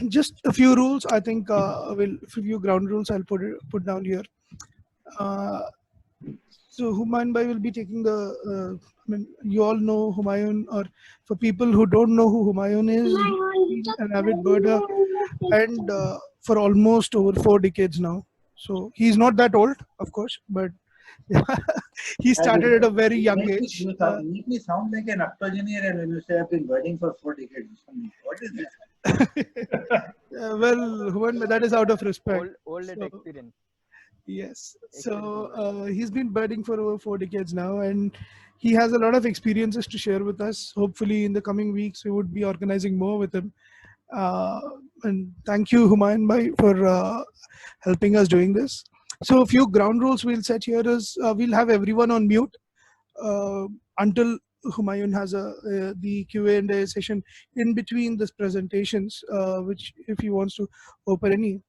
just a few rules. I think will a few ground rules I'll put down here. Uh, so Humayun Bhai will be taking the. I mean, you all know Humayun, or for people who don't know who Humayun is, he's an avid birder, and for almost over 4 decades now. So he's not that old, of course, but he started at a very young age. You make me sound like an octogenarian and when you say I've been birding for 4 decades. What is this? Well, Humayun Bhai, that is out of respect. Old So, experience. yes. Experience So he's been birding for over 4 decades now, and he has a lot of experiences to share with us. Hopefully, in the coming weeks, we would be organizing more with him. Uh, and thank you, Humayun Bhai, for helping us doing this. So, a few ground rules we'll set here is we'll have everyone on mute until Humayun has the Q&A session in between these presentations, which if he wants to open any.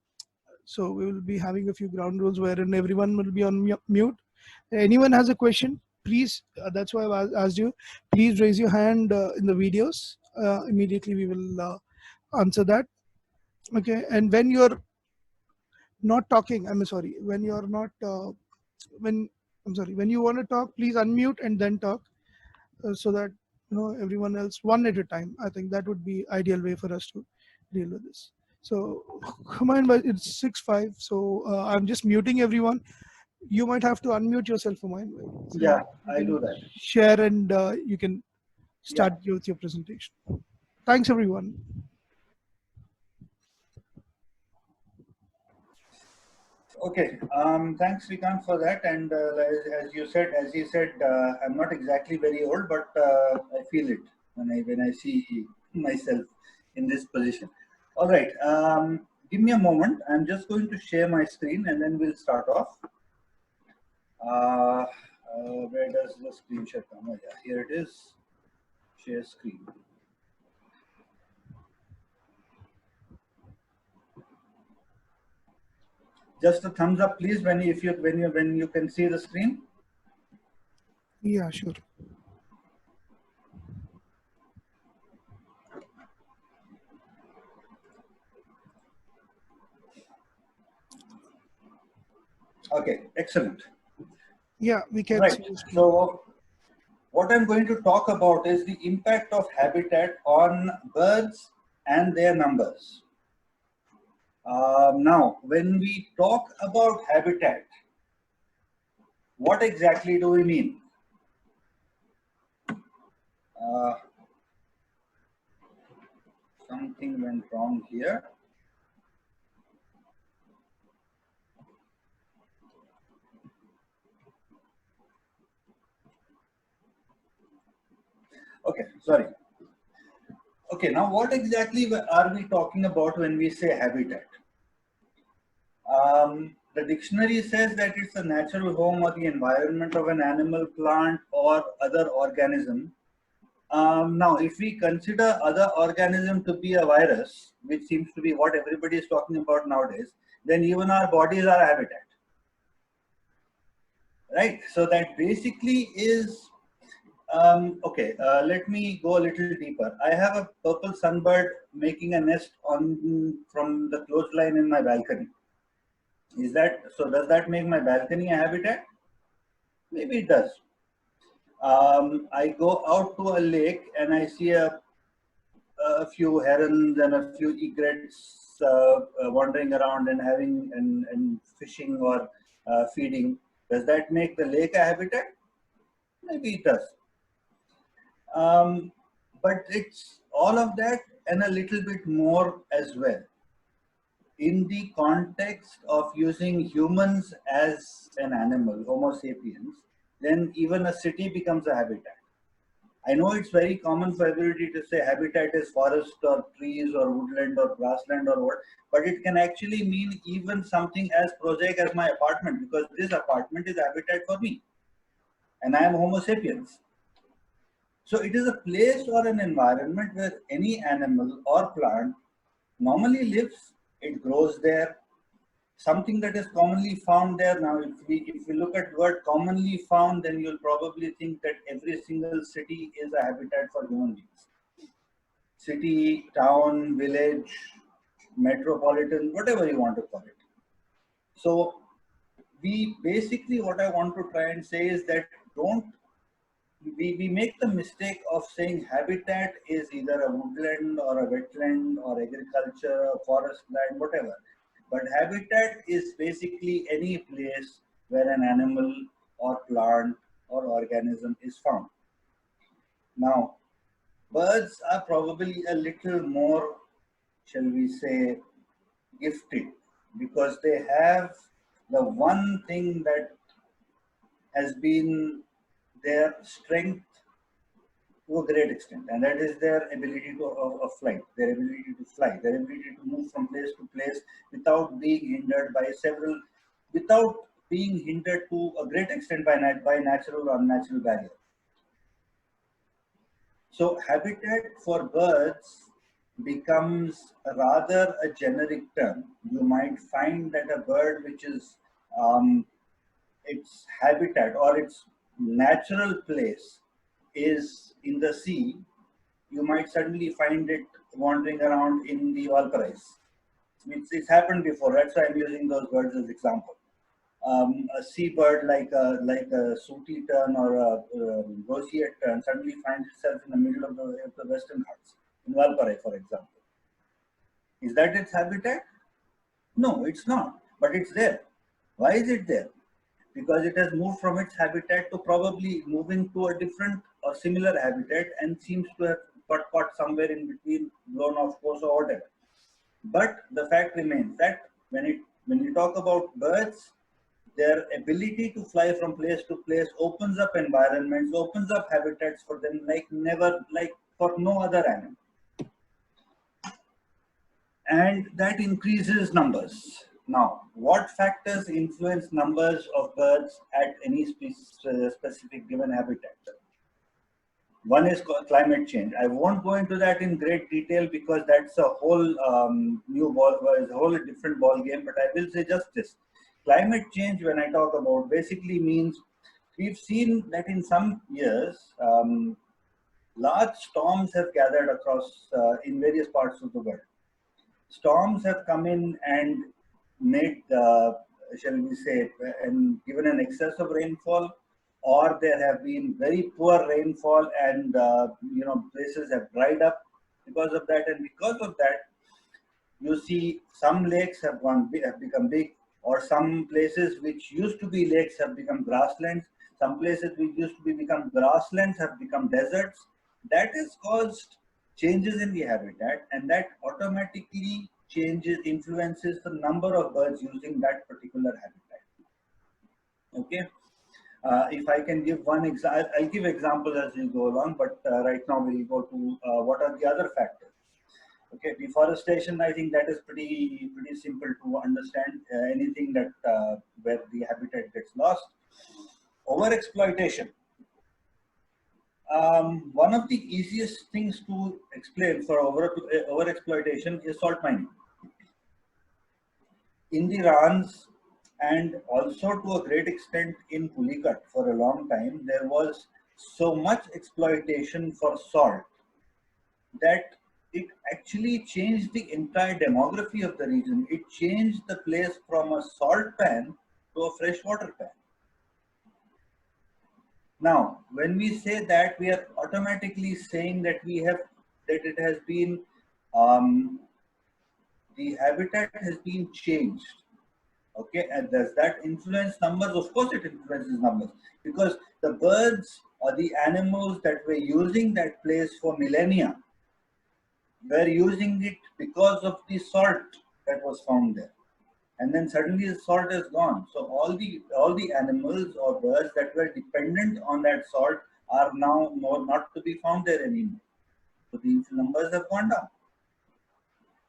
So we will be having a few ground rules wherein everyone will be on mute. Anyone has a question, please, that's why I asked you, please raise your hand in the videos. Immediately we will answer that. Okay, and when you're not talking, I'm sorry, when you're not, when, I'm sorry, when you want to talk, please unmute and then talk so that, you know, everyone else one at a time. I think that would be ideal way for us to deal with this. So Humayun, but it's 6:05, so I'm just muting everyone. You might have to unmute yourself, Humayun. So Yeah, I'll do that. share and you can start with your presentation. Thanks, everyone. Okay, thanks Srikanth for that. And as he said, I'm not exactly very old, but I feel it when I see myself in this position. All right, give me a moment. I'm just going to share my screen and then we'll start off. Where does the screenshot come? Oh, yeah, here it is. Share screen. Just a thumbs up, please, when you can see the screen. Yeah, sure. Okay, excellent. Yeah, we can. Right. So what I'm going to talk about is the impact of habitat on birds and their numbers. Now, when we talk about habitat, what exactly do we mean? Something went wrong here. Okay, sorry. Okay, now what exactly are we talking about when we say habitat? The dictionary says that it's a natural home or the environment of an animal, plant, or other organism. Now, if we consider other organism to be a virus, which seems to be what everybody is talking about nowadays, then even our bodies are a habitat. Right? So that basically is okay, let me go a little deeper. I have a purple sunbird making a nest from the clothesline in my balcony. Is that so? Does that make my balcony a habitat? Maybe it does. I go out to a lake and I see a few herons and a few egrets wandering around and having and fishing or feeding. Does that make the lake a habitat? Maybe it does. But it's all of that and a little bit more as well. In the context of using humans as an animal, Homo sapiens, then even a city becomes a habitat. I know it's very common for everybody to say habitat is forest or trees or woodland or grassland or what, but it can actually mean even something as prosaic as my apartment, because this apartment is habitat for me and I am Homo sapiens. So it is a place or an environment where any animal or plant normally lives, it grows there. Something that is commonly found there. Now, if we look at word commonly found, then you'll probably think that every single city is a habitat for human beings. City, town, village, metropolitan, whatever you want to call it. So we basically, what I want to try and say is that we make the mistake of saying habitat is either a woodland or a wetland or agriculture or forest land, whatever. But habitat is basically any place where an animal or plant or organism is found. Now, birds are probably a little more, shall we say, gifted, because they have the one thing that has been their strength to a great extent, and that is their ability of flight, their ability to fly, their ability to move from place to place without being hindered by without being hindered to a great extent by natural or unnatural barriers. So habitat for birds becomes rather a generic term. You might find that a bird which is its habitat or its natural place is in the sea, you might suddenly find it wandering around in the Valparaiso. It's happened before. That's why I'm using those birds as example. A seabird like a sooty tern or a roseate tern suddenly finds itself in the middle of the Western Ghats in Valparaiso, for example. Is that its habitat? No, it's not. But it's there. Why is it there? Because it has moved from its habitat to probably moving to a different or similar habitat and seems to have got caught somewhere in between, blown off course or whatever. But the fact remains that when you talk about birds, their ability to fly from place to place opens up environments, opens up habitats for them like for no other animal. And that increases numbers. Now, what factors influence numbers of birds at any specific given habitat? One is climate change. I won't go into that in great detail because that's a whole a whole different ball game. But I will say just this: climate change, when I talk about, basically means we've seen that in some years, large storms have gathered across in various parts of the world. Storms have come in and made, shall we say, and given an excess of rainfall, or there have been very poor rainfall, and places have dried up because of that. And because of that, you see some lakes have become big, or some places which used to be lakes have become grasslands. Some places which used to become grasslands have become deserts. That has caused changes in the habitat, and that automatically influences the number of birds using that particular habitat. Okay. If I can give one example, I'll give examples as we go along, but right now we'll go to what are the other factors. Okay, deforestation, I think that is pretty simple to understand. Anything that where the habitat gets lost. Overexploitation. One of the easiest things to explain for overexploitation is salt mining. In the Rans and also to a great extent in Pulicat for a long time, there was so much exploitation for salt that it actually changed the entire demography of the region. It changed the place from a salt pan to a freshwater pan. Now, when we say that, we are automatically saying that it has been, the habitat has been changed. Okay, and does that influence numbers? Of course it influences numbers, because the birds or the animals that were using that place for millennia were using it because of the salt that was found there. And then suddenly the salt is gone. So all the animals or birds that were dependent on that salt are now not to be found there anymore. So the numbers have gone down.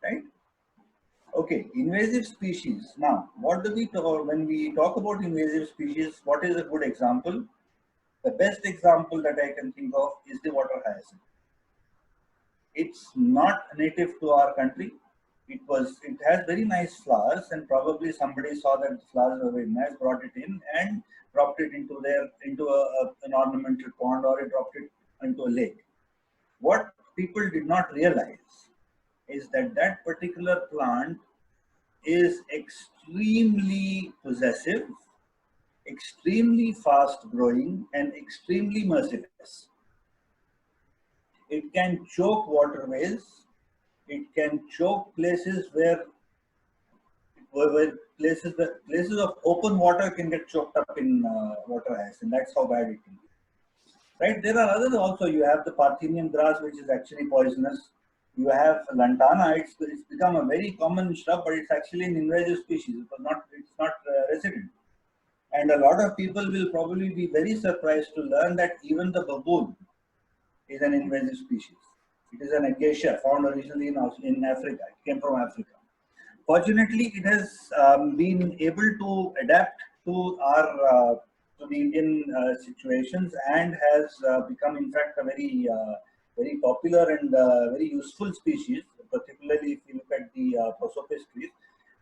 Right? Okay, invasive species. Now, what do we talk when we talk about invasive species? What is a good example? The best example that I can think of is the water hyacinth. It's not native to our country. It has very nice flowers, and probably somebody saw that the flowers were very nice, brought it in and dropped it into an ornamental pond, or it dropped it into a lake. What people did not realize is that that particular plant is extremely possessive, extremely fast growing, and extremely merciless. It can choke waterways, it can choke places where places of open water can get choked up in water ice, and that's how bad it can be. Right? There are others also. You have the Parthenian grass, which is actually poisonous. You have lantana. It's become a very common shrub, but it's actually an invasive species. It's not resident. And a lot of people will probably be very surprised to learn that even the baboon is an invasive species. It is an acacia found originally in Africa. It came from Africa. Fortunately, it has been able to adapt to our to the Indian situations and has become, in fact, a very popular and very useful species. Particularly if you look at the Prosopis trees,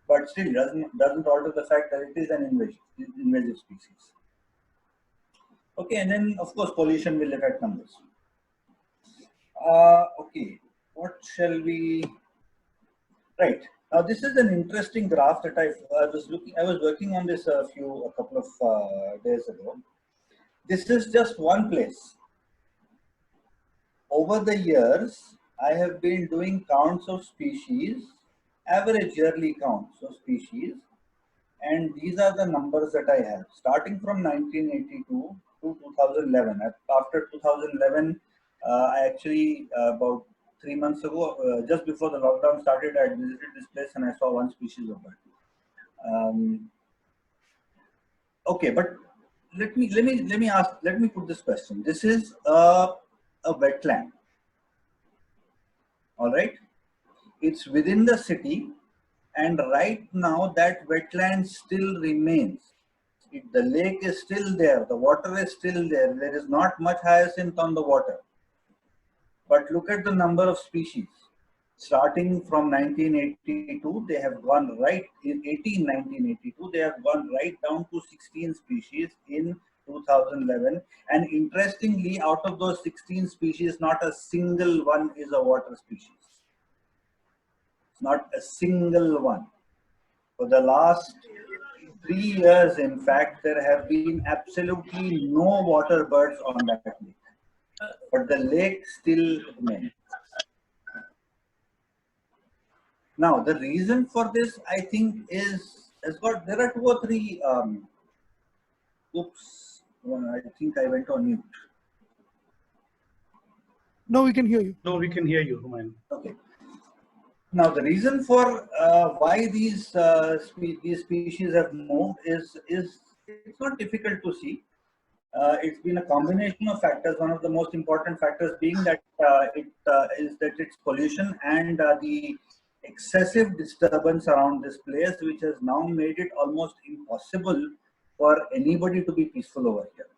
but still doesn't alter the fact that it is an invasive species. Okay, and then of course pollution will affect numbers. Okay, what shall we? Right. Now this is an interesting graph that I was looking. I was working on this a couple of days ago. This is just one place. Over the years, I have been doing counts of species, average yearly counts of species, and these are the numbers that I have. Starting from 1982 to 2011. After 2011, I actually about 3 months ago, just before the lockdown started, I visited this place and I saw one species of bird. Okay, but let me put this question. This is a wetland. All right, it's within the city, and right now that wetland still remains. The lake is still there. The water is still there. There is not much hyacinth on the water. But look at the number of species. Starting from 1982, they have gone right in 1982. They have gone right down to 16 species in 2011. And interestingly, out of those 16 species, not a single one is a water species. Not a single one. For the last 3 years, in fact, there have been absolutely no water birds on that lake. But the lake still remains. Now, the reason for this, I think, there are two or three, oops, I think I went on mute. No, we can hear you. No, we can hear you, Humayun. Okay. Now, the reason for why these species have moved is it's not difficult to see. It's been a combination of factors. One of the most important factors being that it's pollution and the excessive disturbance around this place, which has now made it almost impossible for anybody to be peaceful over here.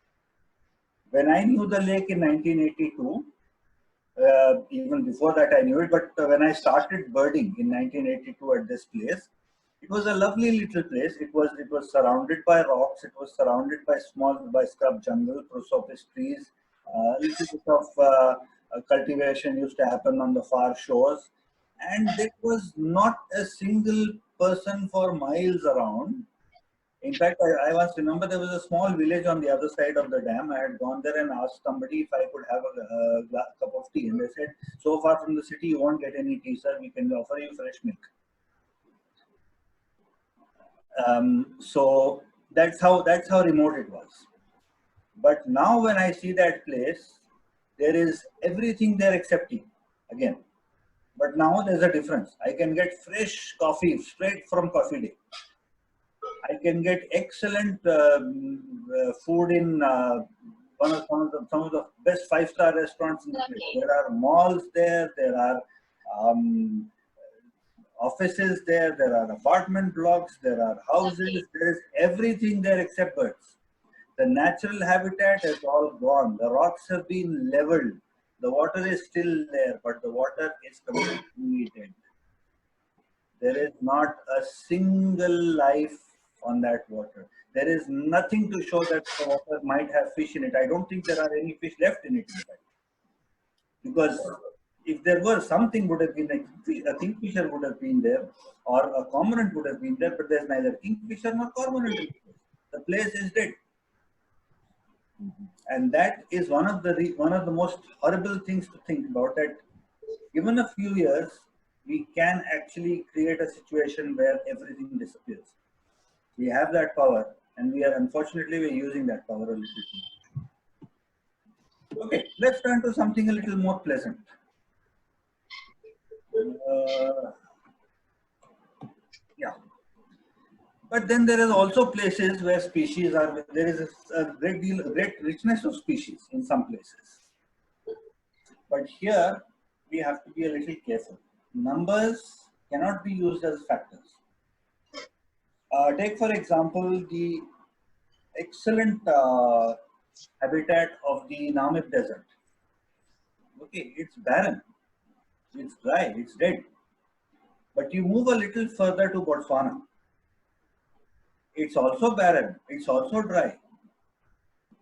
When I knew the lake in 1982, even before that I knew it, but when I started birding in 1982 at this place, it was a lovely little place. It was surrounded by rocks. It was surrounded by scrub jungle, prosopis trees. A little bit of cultivation used to happen on the far shores, and there was not a single person for miles around. In fact, I once remember there was a small village on the other side of the dam. I had gone there and asked somebody if I could have a cup of tea, and they said, "So far from the city, you won't get any tea, sir. We can offer you fresh milk." So that's how remote it was. But now when I see that place, there is everything there except tea again. But now there's a difference. I can get fresh coffee straight from Coffee Day. I can get excellent food in some of the best 5-star restaurants in the place. There are malls there. There are offices there. There are apartment blocks. There are houses. There is everything there except birds. The natural habitat has all gone. The rocks have been leveled. The water is still there, but the water is completely dead. There is not a single life on that water. There is nothing to show that the water might have fish in it. I don't think there are any fish left in it, in fact. Because if there were something would have been a kingfisher would have been there, or a cormorant would have been there, but there's neither kingfisher nor cormorant in the place. The place is dead. And that is one of the most horrible things to think about, that given a few years, we can actually create a situation where everything disappears. We have that power, and unfortunately we're using that power a little too much. Okay, let's turn to something a little more pleasant. Yeah. But then there is also places where species are, there is a great richness of species in some places. But here we have to be a little careful. Numbers cannot be used as factors. Take for example the excellent habitat of the Namib Desert. Okay, it's barren, it's dry, it's dead. But you move a little further to Botswana. It's also barren, it's also dry.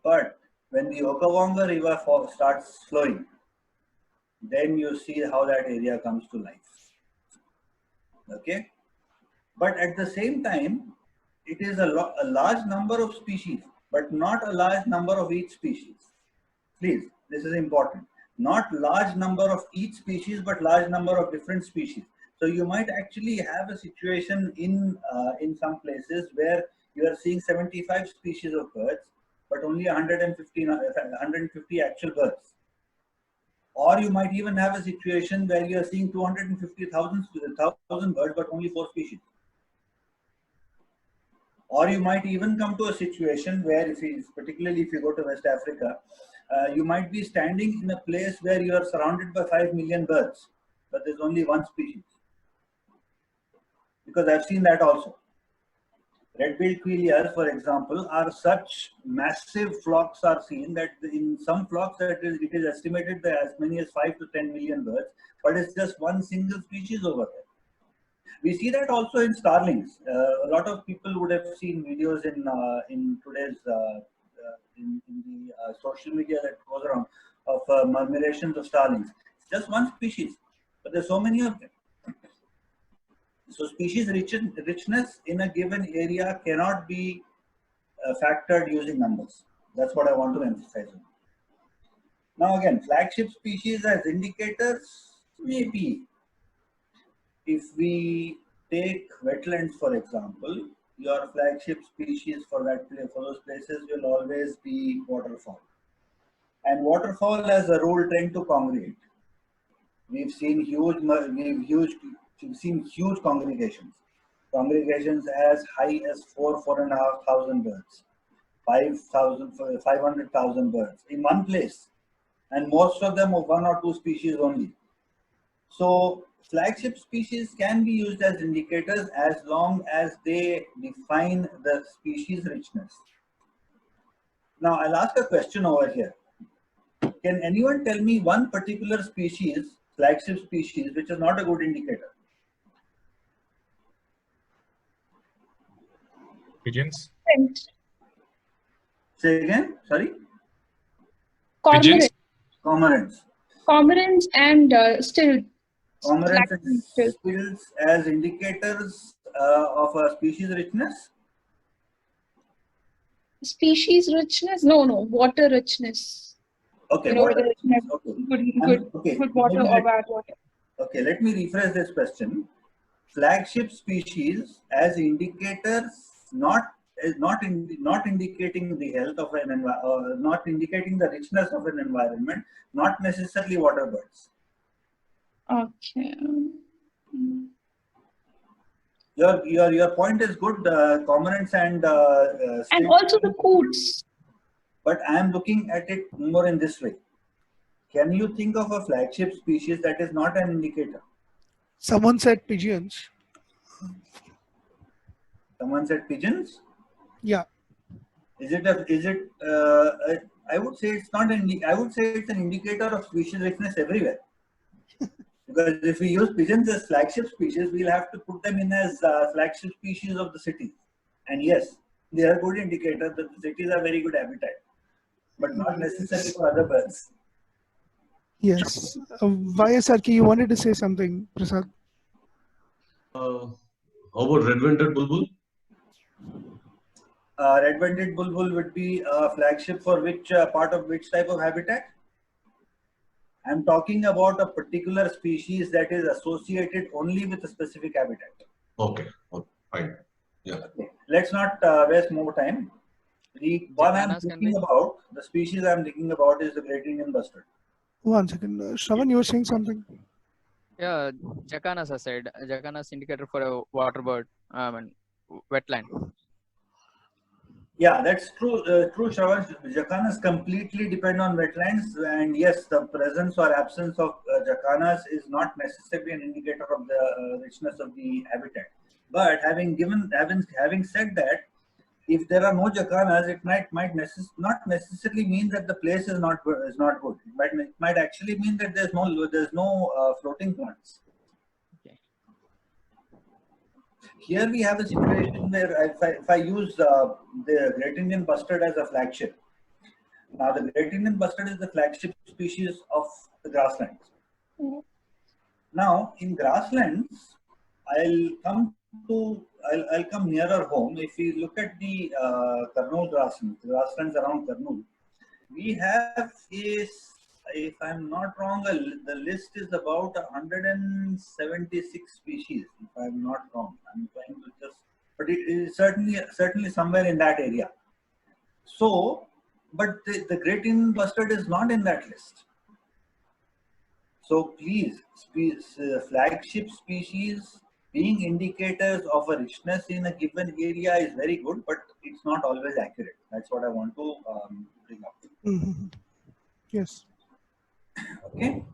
But when the Okavango River starts flowing, then you see how that area comes to life. Okay? But at the same time, it is a large number of species, but not a large number of each species. Please, this is important. Not large number of each species, but large number of different species. So you might actually have a situation in some places where you are seeing 75 species of birds, but only 150 actual birds. Or you might even have a situation where you are seeing 250,000 birds, but only 4 species. Or you might even come to a situation where, particularly if you go to West Africa, you might be standing in a place where you are surrounded by 5 million birds, but there's only 1 species. Because I've seen that also. Red-billed quail, for example, are such massive flocks are seen that in some flocks it is estimated that as many as 5 to 10 million birds, but it's just 1 single species over there. We see that also in starlings. A lot of people would have seen videos in today's in the social media that goes around of murmurations of starlings. It's just 1 species, but there's so many of them. So species richness in a given area cannot be factored using numbers. That's what I want to emphasize on. Now again, flagship species as indicators, maybe. If we take wetlands, for example, your flagship species for those places will always be waterfowl. And waterfowl as a rule tend to congregate. We've seen huge congregations. Congregations as high as 4,500 birds, 500,000 birds in one place, and most of them of 1 or 2 species only. So flagship species can be used as indicators as long as they define the species richness. Now I'll ask a question over here. Can anyone tell me one particular species, flagship species, which is not a good indicator? Pigeons. Say again, sorry? Pigeons. Cormorants. Cormorants and still. Cormorants and stills as indicators of a species richness? Species richness? No, water richness. Okay, you know, water richness. Okay. Good water or bad water. Okay, let me rephrase this question. Flagship species as indicators, not indicating the health of an environment, not indicating the richness of an environment, not necessarily water birds. Okay. Your point is good, cormorants and also the coots. But I am looking at it more in this way. Can you think of a flagship species that is not an indicator? Someone said pigeons. Someone said pigeons? Yeah. I would say it's not I would say it's an indicator of species richness everywhere. Because if we use pigeons as flagship species, we'll have to put them in as flagship species of the city. And yes, they are a good indicator that the cities are very good habitat, but not necessarily for other birds. Yes. YSRK, you wanted to say something, Prasad? How about red-winged bulbul? Red-winged bulbul would be a flagship for which part of which type of habitat? I'm talking about a particular species that is associated only with a specific habitat. Okay, okay, fine. Yeah. Okay. Let's not waste more time. The one I'm Jacanas can thinking be? about, the species I'm thinking about is the Great Indian Bustard. 1 second. Shravan, you were saying something? Yeah, Jacanas I said. Jacanas indicator for a water bird, wetland. Yeah, that's true. True, Shravan. Jacanas completely depend on wetlands, and yes, the presence or absence of jacanas is not necessarily an indicator of the richness of the habitat. But having said that, if there are no jacanas, it might not necessarily mean that the place is not good. It might actually mean that there's no floating plants. Okay. Here we have a situation where if I use the Great Indian Bustard as a flagship. Now the Great Indian Bustard is the flagship species of the grasslands. Now in grasslands, I'll come nearer home. If we look at the Kurnool grasslands around Kurnool, we have if I'm not wrong, the list is about 176 species. If I'm not wrong, I'm trying to just, but it is certainly somewhere in that area. So, but the Great Indian Bustard is not in that list. So please, flagship species being indicators of a richness in a given area is very good, but it's not always accurate. That's what I want to bring up. Mm-hmm. Yes. Okay.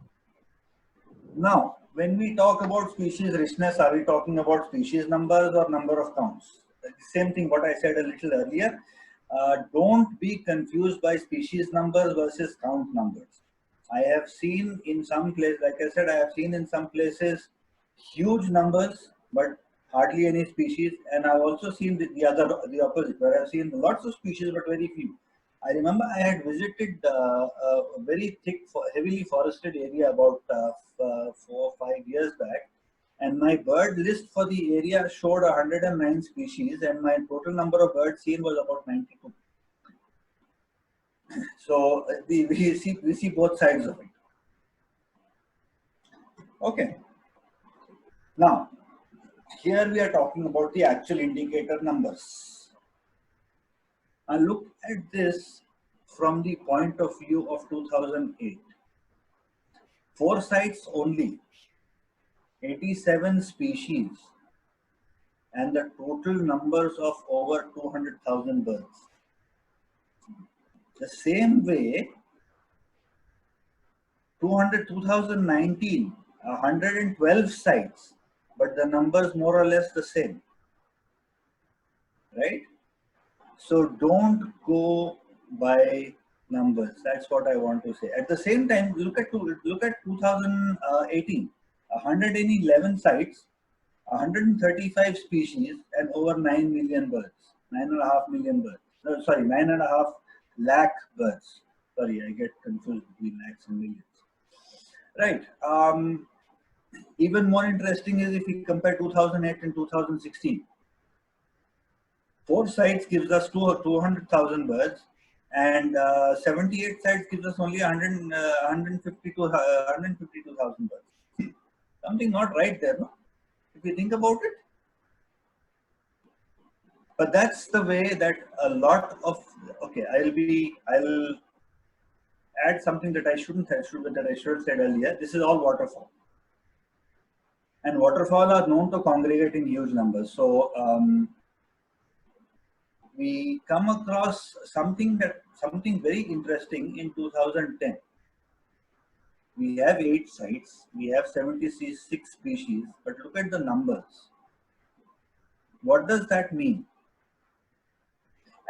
Now, when we talk about species richness, are we talking about species numbers or number of counts? The same thing what I said a little earlier. Don't be confused by species numbers versus count numbers. I have seen in some places, like I said, I have seen in some places huge numbers, but hardly any species. And I've also seen the opposite, where I've seen lots of species, but very few. I remember I had visited a very thick, heavily forested area about 4 or 5 years back. And my bird list for the area showed 109 species, and my total number of birds seen was about 92. So we see both sides of it. Okay. Now, here we are talking about the actual indicator numbers. Now look at this from the point of view of 2008. 4 sites only, 87 species, and the total numbers of over 200,000 birds. The same way, 2019, 112 sites, but the numbers more or less the same, right? So don't go by numbers. That's what I want to say. At the same time, look at 2018, 111 sites, 135 species, and over 9 million birds, 9.5 million birds. No, sorry, 9.5 lakh birds. Sorry, I get confused between lakhs and millions. Right. Even more interesting is if we compare 2008 and 2016. 4 sites gives us 200,000 birds, and 78 sites gives us only 152,000 birds. Something not right there, no? If you think about it. But that's the way that a lot of, okay, I'll add something that I should have said earlier. This is all waterfowl. And waterfowl are known to congregate in huge numbers. So we come across something very interesting in 2010. We have 8 sites, we have 76 species, but look at the numbers. What does that mean?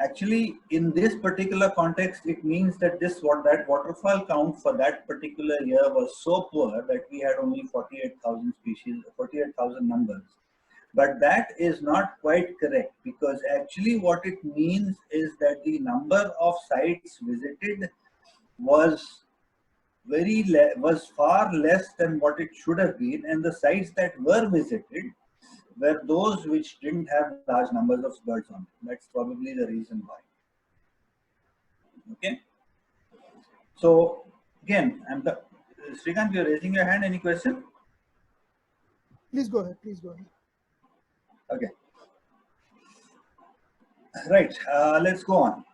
Actually, in this particular context, it means that that waterfowl count for that particular year was so poor that we had only 48,000 species, 48,000 numbers. But that is not quite correct, because actually what it means is that the number of sites visited was was far less than what it should have been, and the sites that were visited were those which didn't have large numbers of birds on it. That's probably the reason why. Okay. So again, Srikanth, you're raising your hand. Any question? Please go ahead. Please go ahead. Okay. Right. Let's go on.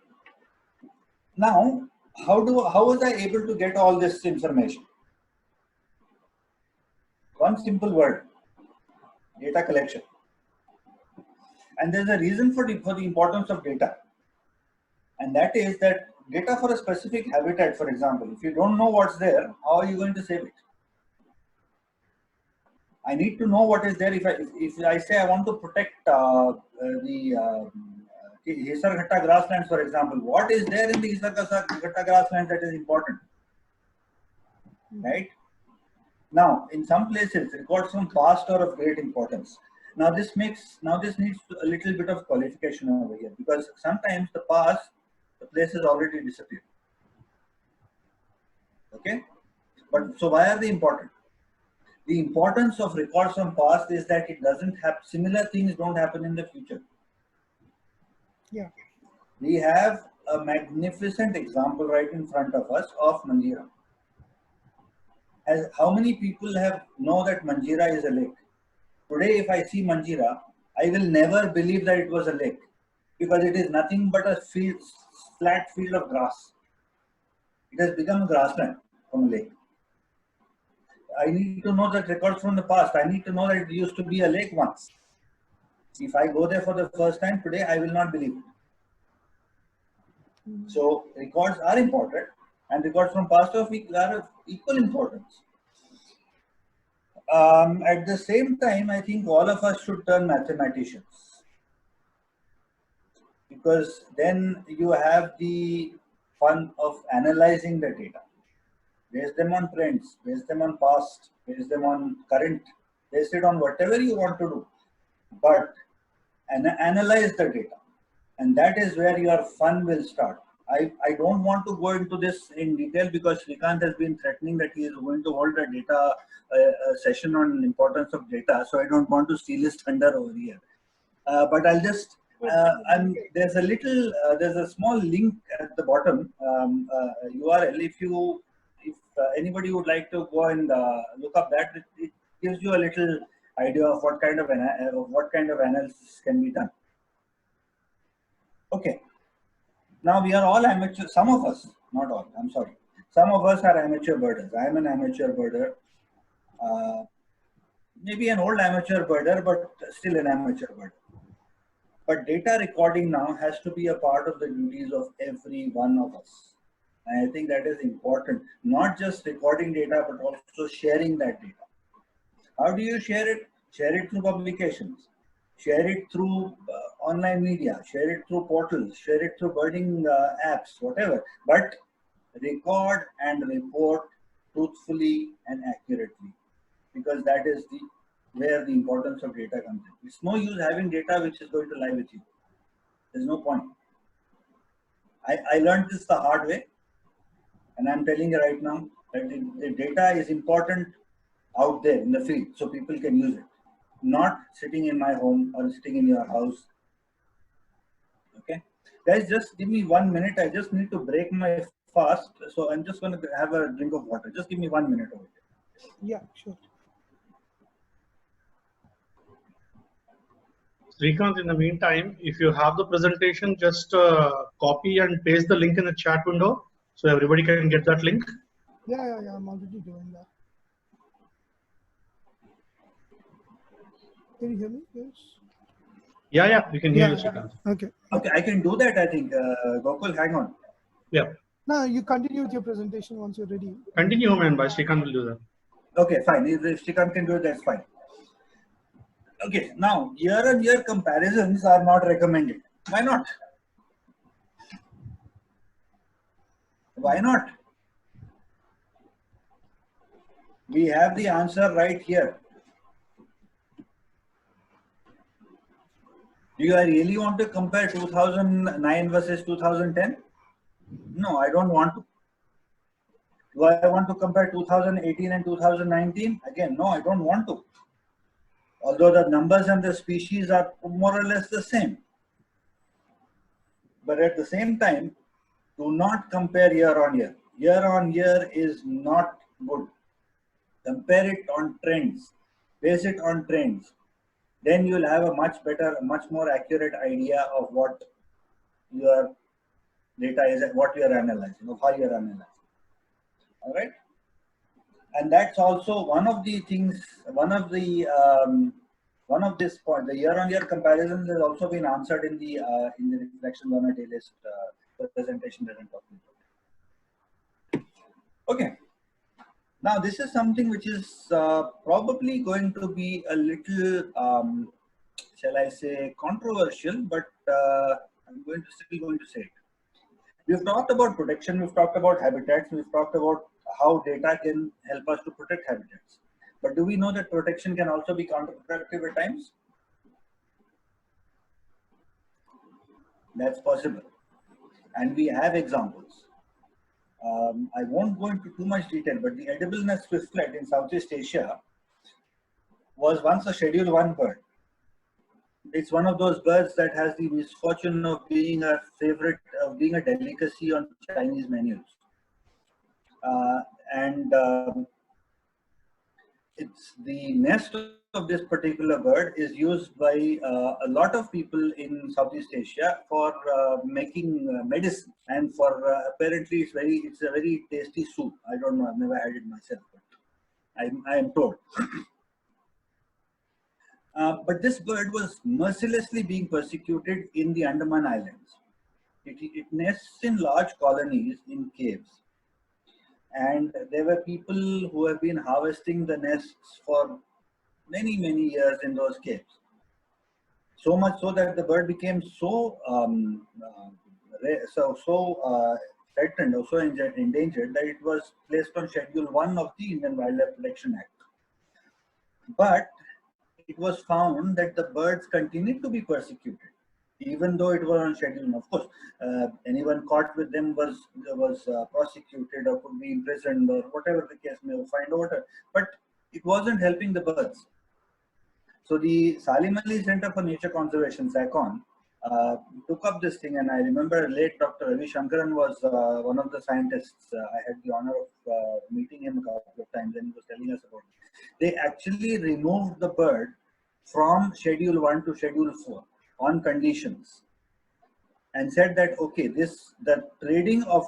Now, how was I able to get all this information? One simple word: data collection. And there's a reason for the importance of data, and that is that data for a specific habitat, for example, if you don't know what's there, how are you going to save it? I need to know what is there. If I say I want to protect the Hisarghatta grasslands, for example, what is there in the Hisarghatta grasslands that is important? Right? Now, in some places, records from past are of great importance. Now this needs a little bit of qualification over here, because sometimes the place has already disappeared. Okay, but so why are they important? The importance of records from past is that it doesn't have similar things don't happen in the future. Yeah. We have a magnificent example right in front of us of Manjira. How many people know that Manjira is a lake? Today, if I see Manjira, I will never believe that it was a lake, because it is nothing but a flat field of grass. It has become a grassland from a lake. I need to know that records from the past. I need to know that it used to be a lake once. If I go there for the first time today, I will not believe it. So records are important, and records from past are of equal importance. At the same time, I think all of us should turn mathematicians, because then you have the fun of analyzing the data. Base them on trends, base them on past, base them on current, base it on whatever you want to do, but analyze the data. And that is where your fun will start. I don't want to go into this in detail, because Srikanth has been threatening that he is going to hold a data session on importance of data. So I don't want to steal his thunder over here. But I'll just, there's a small link at the bottom, URL. If anybody would like to go and look up that, it gives you a little idea of what kind of analysis can be done. Okay. Now we are all amateur. Some of us, not all. I'm sorry. Some of us are amateur birders. I am an amateur birder. Maybe an old amateur birder, but still an amateur birder. But data recording now has to be a part of the duties of every one of us. And I think that is important. Not just recording data, but also sharing that data. How do you share it? Share it through publications. Share it through online media. Share it through portals. Share it through birding apps, whatever. But record and report truthfully and accurately, because that is where the importance of data comes in. It's no use having data which is going to lie with you. There's no point. I learned this the hard way, and I'm telling you right now that the data is important out there in the field, so people can use it. Not sitting in my home or sitting in your house. Okay, guys, just give me 1 minute. I just need to break my fast, so I'm just going to have a drink of water. Just give me 1 minute over here. Yeah, sure. Srikanth, in the meantime, if you have the presentation, just copy and paste the link in the chat window so everybody can get that link. Yeah, I'm already doing that. Can you hear me? Yes. Yeah, we can hear you, Srikanth. Okay. Okay, I can do that, I think. Gokul, hang on. Yeah. Now you continue with your presentation once you're ready. Continue, man. By Srikanth will do that. Okay, fine. If Srikanth can do it, that's fine. Okay, now year-on-year comparisons are not recommended. Why not? Why not? We have the answer right here. Do you really want to compare 2009 versus 2010? No, I don't want to. Do I want to compare 2018 and 2019? Again, no, I don't want to. Although the numbers and the species are more or less the same. But at the same time, do not compare year on year. Year on year is not good. Compare it on trends. Base it on trends. Then you'll have a much better, much more accurate idea of what your data is, what you're analyzing, of how you're analyzing. All right. And that's also one of the things, one of this point, the year-on-year comparisons has also been answered in the reflections on a day list presentation that I'm talking about. Okay. Now this is something which is probably going to be a little, shall I say, controversial, but I'm still going to say it. We've talked about protection, we've talked about habitats, we've talked about how data can help us to protect habitats. But do we know that protection can also be counterproductive at times? That's possible. And we have examples. I won't go into too much detail, but the edible nest swiftlet in Southeast Asia was once a Schedule 1 bird. It's one of those birds that has the misfortune of being a favorite, of being a delicacy on Chinese menus. It's the nest of this particular bird is used by a lot of people in Southeast Asia for making medicine, and for apparently it's a very tasty soup. I don't know, I've never had it myself, but I am told. But this bird was mercilessly being persecuted in the Andaman Islands. It nests in large colonies in caves. And there were people who have been harvesting the nests for many, many years in those caves. So much so that the bird became so threatened or so endangered that it was placed on Schedule 1 of the Indian Wildlife Protection Act. But it was found that the birds continued to be persecuted, even though it was on Schedule 1. Of course, anyone caught with them was prosecuted or could be imprisoned or whatever the case may be, fined or whatever. But it wasn't helping the birds. So the Salim Ali Center for Nature Conservation, SACON, took up this thing, and I remember late Dr. Ravi Shankaran was one of the scientists. I had the honor of meeting him a couple of times, and he was telling us about it. They actually removed the bird from Schedule 1 to Schedule 4 on conditions, and said that okay, the trading of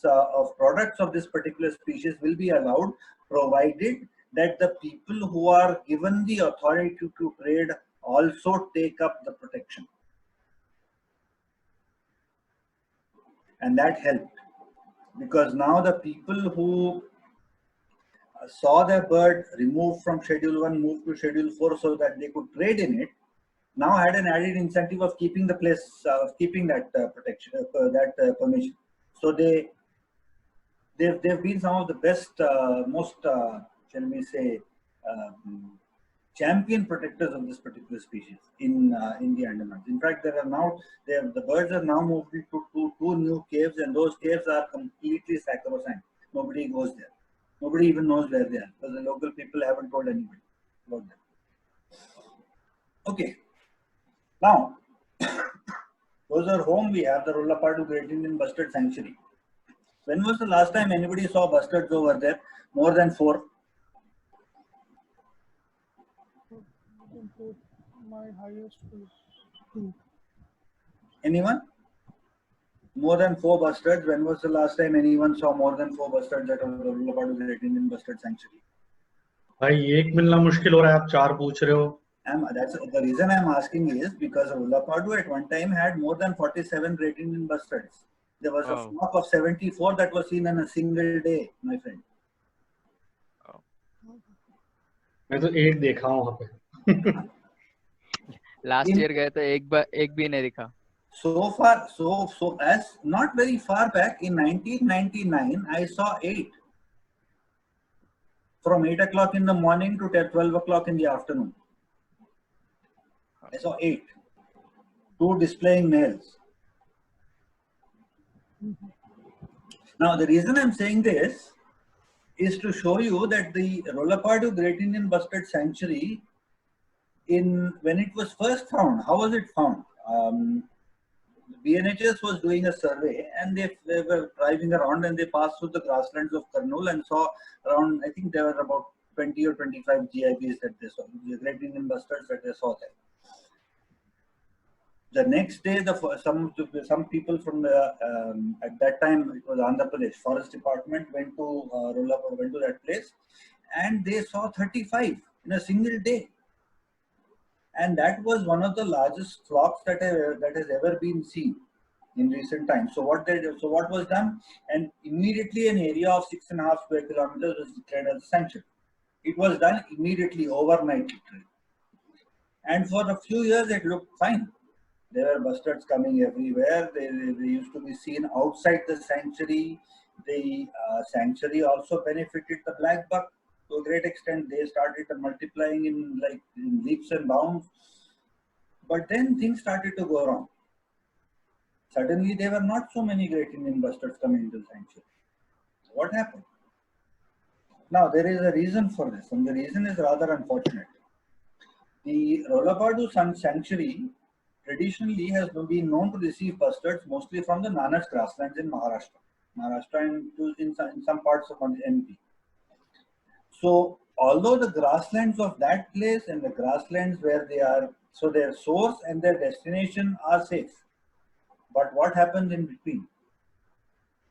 of products of this particular species will be allowed, provided that the people who are given the authority to trade also take up the protection. And that helped, because now the people who saw their bird removed from Schedule 1, moved to Schedule 4 so that they could trade in it, now had an added incentive of keeping the place, keeping that protection, permission. So they've been some of the best, most, shall we say, champion protectors of this particular species in the Andamans. In fact, the birds are now moved into two new caves, and those caves are completely sacrosanct. Nobody goes there. Nobody even knows where they are, because the local people haven't told anybody about them. Okay. Now, closer home we have the Rullapadu Great Indian Bustard Sanctuary. When was the last time anybody saw bustards over there? More than 4? My highest was 2. Anyone? More than 4 bustards. When was the last time anyone saw more than 4 bustards at the Rullapadu Great Indian Bustard Sanctuary? भाई एक मिलना मुश्किल हो रहा है, आप 4 पूछ रहे हो. That's the reason I'm asking is because Rullapadu at one time had more than 47 Great Indian bustards. There was a flock of 74 that was seen in a single day, my friend. मैं तो एक देखा हूँ वहाँ पे. Last year गए तो एक भी नहीं दिखा. So far, so as not very far back in 1999, I saw 8. From 8 o'clock in the morning to 12 o'clock in the afternoon. I saw 8. 2 displaying males. Now, the reason I'm saying this is to show you that the Rolapadu Great Indian Bustard Sanctuary, when it was first found, how was it found? BNHS was doing a survey, and they were driving around, and they passed through the grasslands of Kurnool and saw around, I think there were about 20 or 25 GIBs that they saw, the Great Indian Bustards that they saw there. The next day, some people from the at that time it was Andhra Pradesh Forest Department went to that place, and they saw 35 in a single day, and that was one of the largest flocks that has ever been seen in recent times. So what was done, and immediately an area of 6.5 square kilometers was declared as a sanctuary. It was done immediately, overnight, literally. And for a few years it looked fine. There were bustards coming everywhere. They used to be seen outside the sanctuary. The sanctuary also benefited the black buck to a great extent. They started multiplying in leaps and bounds. But then things started to go wrong. Suddenly there were not so many Great Indian bustards coming into the sanctuary. What happened? Now there is a reason for this, and the reason is rather unfortunate. The Rolapadu Sanctuary traditionally has been known to receive bustards mostly from the Nanas grasslands in Maharashtra and in some parts of MP. So although the grasslands of that place and the grasslands where they are, so their source and their destination are safe. But what happens in between?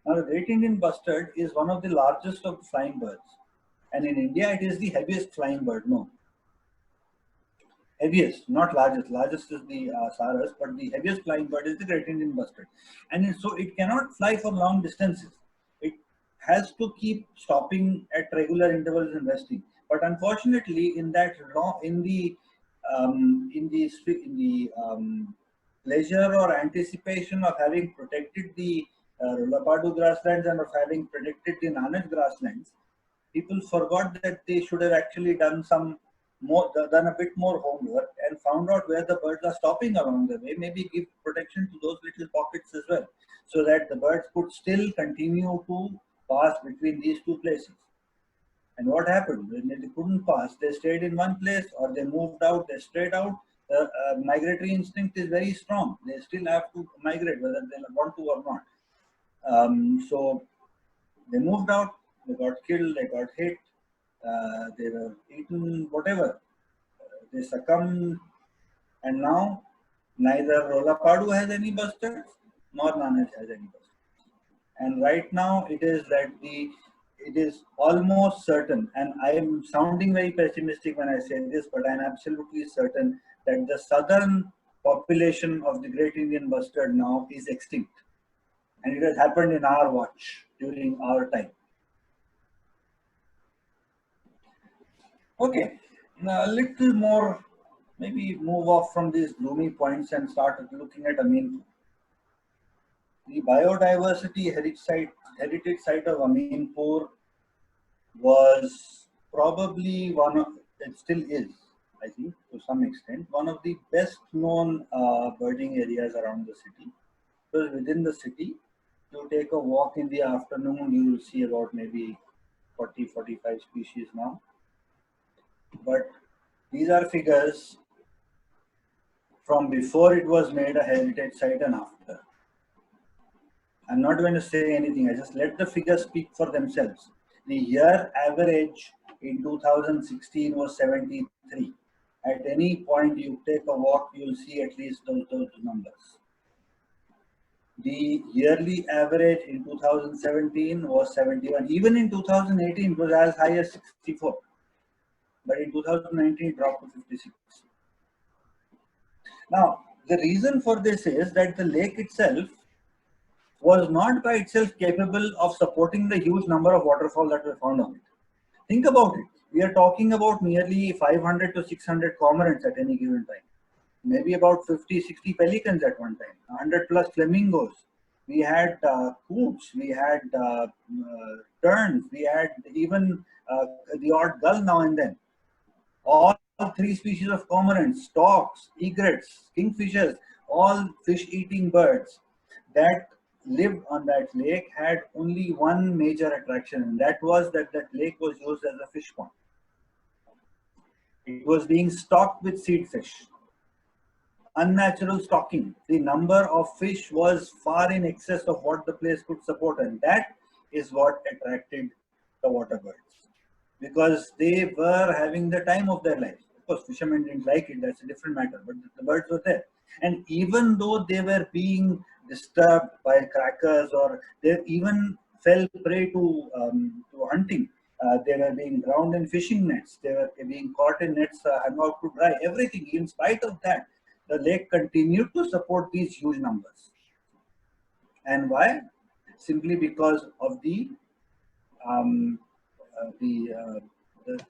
Now the Great Indian Bustard is one of the largest of flying birds. And in India it is the heaviest flying bird known. Heaviest, not largest. Largest is the Saras, but the heaviest flying bird is the Great Indian Bustard. And so it cannot fly for long distances. It has to keep stopping at regular intervals and resting. But unfortunately, in the pleasure or anticipation of having protected the Rolapadu grasslands and of having protected the Nanas grasslands, people forgot that they should have actually done a bit more homework and found out where the birds are stopping along the way, maybe give protection to those little pockets as well, so that the birds could still continue to pass between these two places. And what happened? When they couldn't pass, they stayed in one place, or they moved out, they strayed out. The migratory instinct is very strong. They still have to migrate whether they want to or not. So they moved out, they got killed, they got hit, they were eaten, whatever. They succumbed, and now neither Rolapadu has any bustards nor Nanas has any bustards. And right now it is almost certain, and I am sounding very pessimistic when I say this, but I am absolutely certain that the southern population of the Great Indian Bustard now is extinct. And it has happened in our watch, during our time. Okay, now a little more, maybe move off from these gloomy points and start looking at Ameerpur. The biodiversity heritage site of Ameerpur was probably it still is, I think, to some extent, one of the best known birding areas around the city. Because within the city, you take a walk in the afternoon, you will see about maybe 40-45 species now. But these are figures from before it was made a heritage site and after. I'm not going to say anything, I just let the figures speak for themselves. The year average in 2016 was 73. At any point you take a walk, you'll see at least those numbers. The yearly average in 2017 was 71. Even in 2018 it was as high as 64. But in 2019 it dropped to 56. Now, the reason for this is that the lake itself was not by itself capable of supporting the huge number of waterfalls that were found on it. Think about it. We are talking about nearly 500 to 600 cormorants at any given time. Maybe about 50-60 pelicans at one time, 100 plus flamingos. We had coots, we had terns, we had even the odd gull now and then. All 3 species of cormorants, storks, egrets, kingfishers, all fish-eating birds that lived on that lake had only one major attraction, and that was that that lake was used as a fish pond. It was being stocked with seed fish. Unnatural stocking. The number of fish was far in excess of what the place could support, and that is what attracted the water birds, because they were having the time of their life. Of course, fishermen didn't like it, that's a different matter, but the birds were there. And even though they were being disturbed by crackers, or they even fell prey to hunting, they were being drowned in fishing nets, they were being caught in nets hung out to dry, everything. In spite of that, the lake continued to support these huge numbers. And why? Simply because of the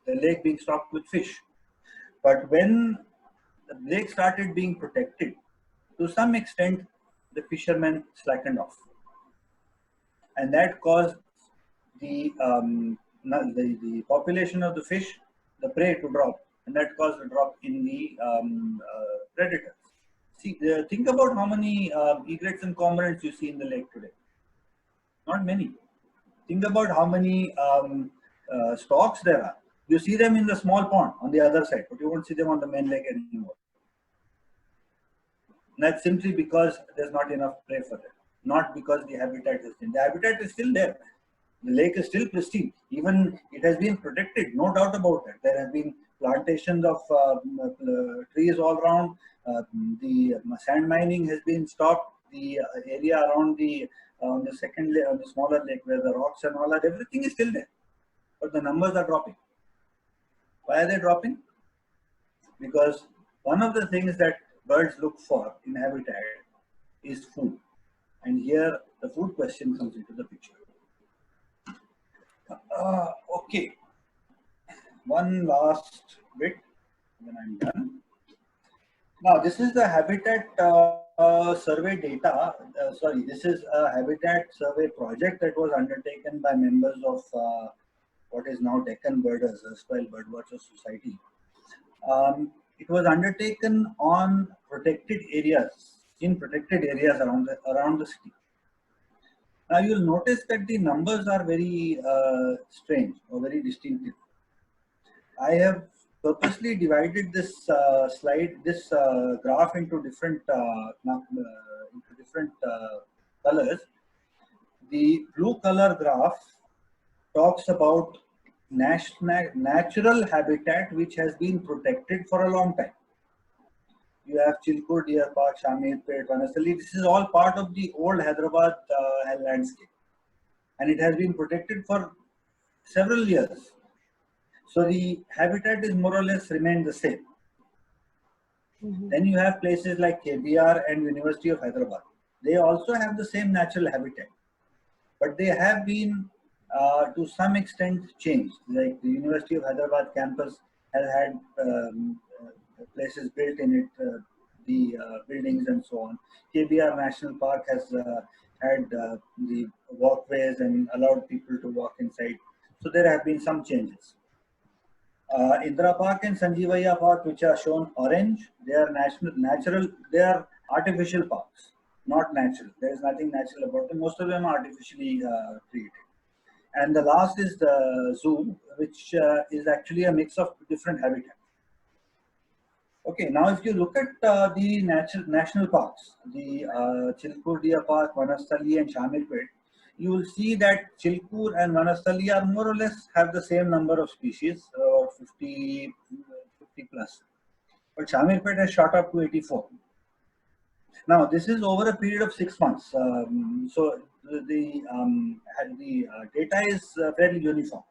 lake being stocked with fish. But when the lake started being protected, to some extent, the fishermen slackened off, and that caused the population of the fish, the prey, to drop, and that caused a drop in the predators. See, think about how many egrets and cormorants you see in the lake today. Not many. Think about how many storks there are. You see them in the small pond on the other side, but you won't see them on the main lake anymore. And that's simply because there's not enough prey for them, not because the habitat is thin. The habitat is still there. The lake is still pristine. Even it has been protected, no doubt about that. There have been plantations of trees all around. The sand mining has been stopped. The area around the second lake, on the smaller lake, where the rocks and all that, everything is still there. But the numbers are dropping. Why are they dropping? Because one of the things that birds look for in habitat is food. And here the food question comes into the picture. Okay, one last bit, then I'm done. Now, this is the habitat survey data. This is a habitat survey project that was undertaken by members of what is now Deccan Birders, erstwhile Birdwatchers Society. It was undertaken on protected areas, in protected areas around the city. Now you'll notice that the numbers are very strange or very distinctive. I have purposely divided this graph into different colors. The blue color graph talks about natural habitat which has been protected for a long time. You have Chilkur Deer Park, Shamirpet, Vanastali. This is all part of the old Hyderabad landscape, and it has been protected for several years. So the habitat is more or less remained the same. Then you have places like KBR and University of Hyderabad. They also have the same natural habitat, but they have been to some extent changed. Like the University of Hyderabad campus has had places built in it, the buildings and so on. KBR National Park has had the walkways and allowed people to walk inside. So there have been some changes. Indira Park and Sanjeevaiah Park, which are shown orange, they are natural, they are artificial parks, not natural. There is nothing natural about them. Most of them are artificially created. And the last is the zoo, which is actually a mix of different habitats. Okay, now if you look at the national parks, the Chilkur Deer Park, Vanastali and Shamirpet, you will see that Chilkur and Vanastali are more or less have the same number of species, 50 plus. But Shamirpet has shot up to 84. Now this is over a period of 6 months. So the data is fairly uniform.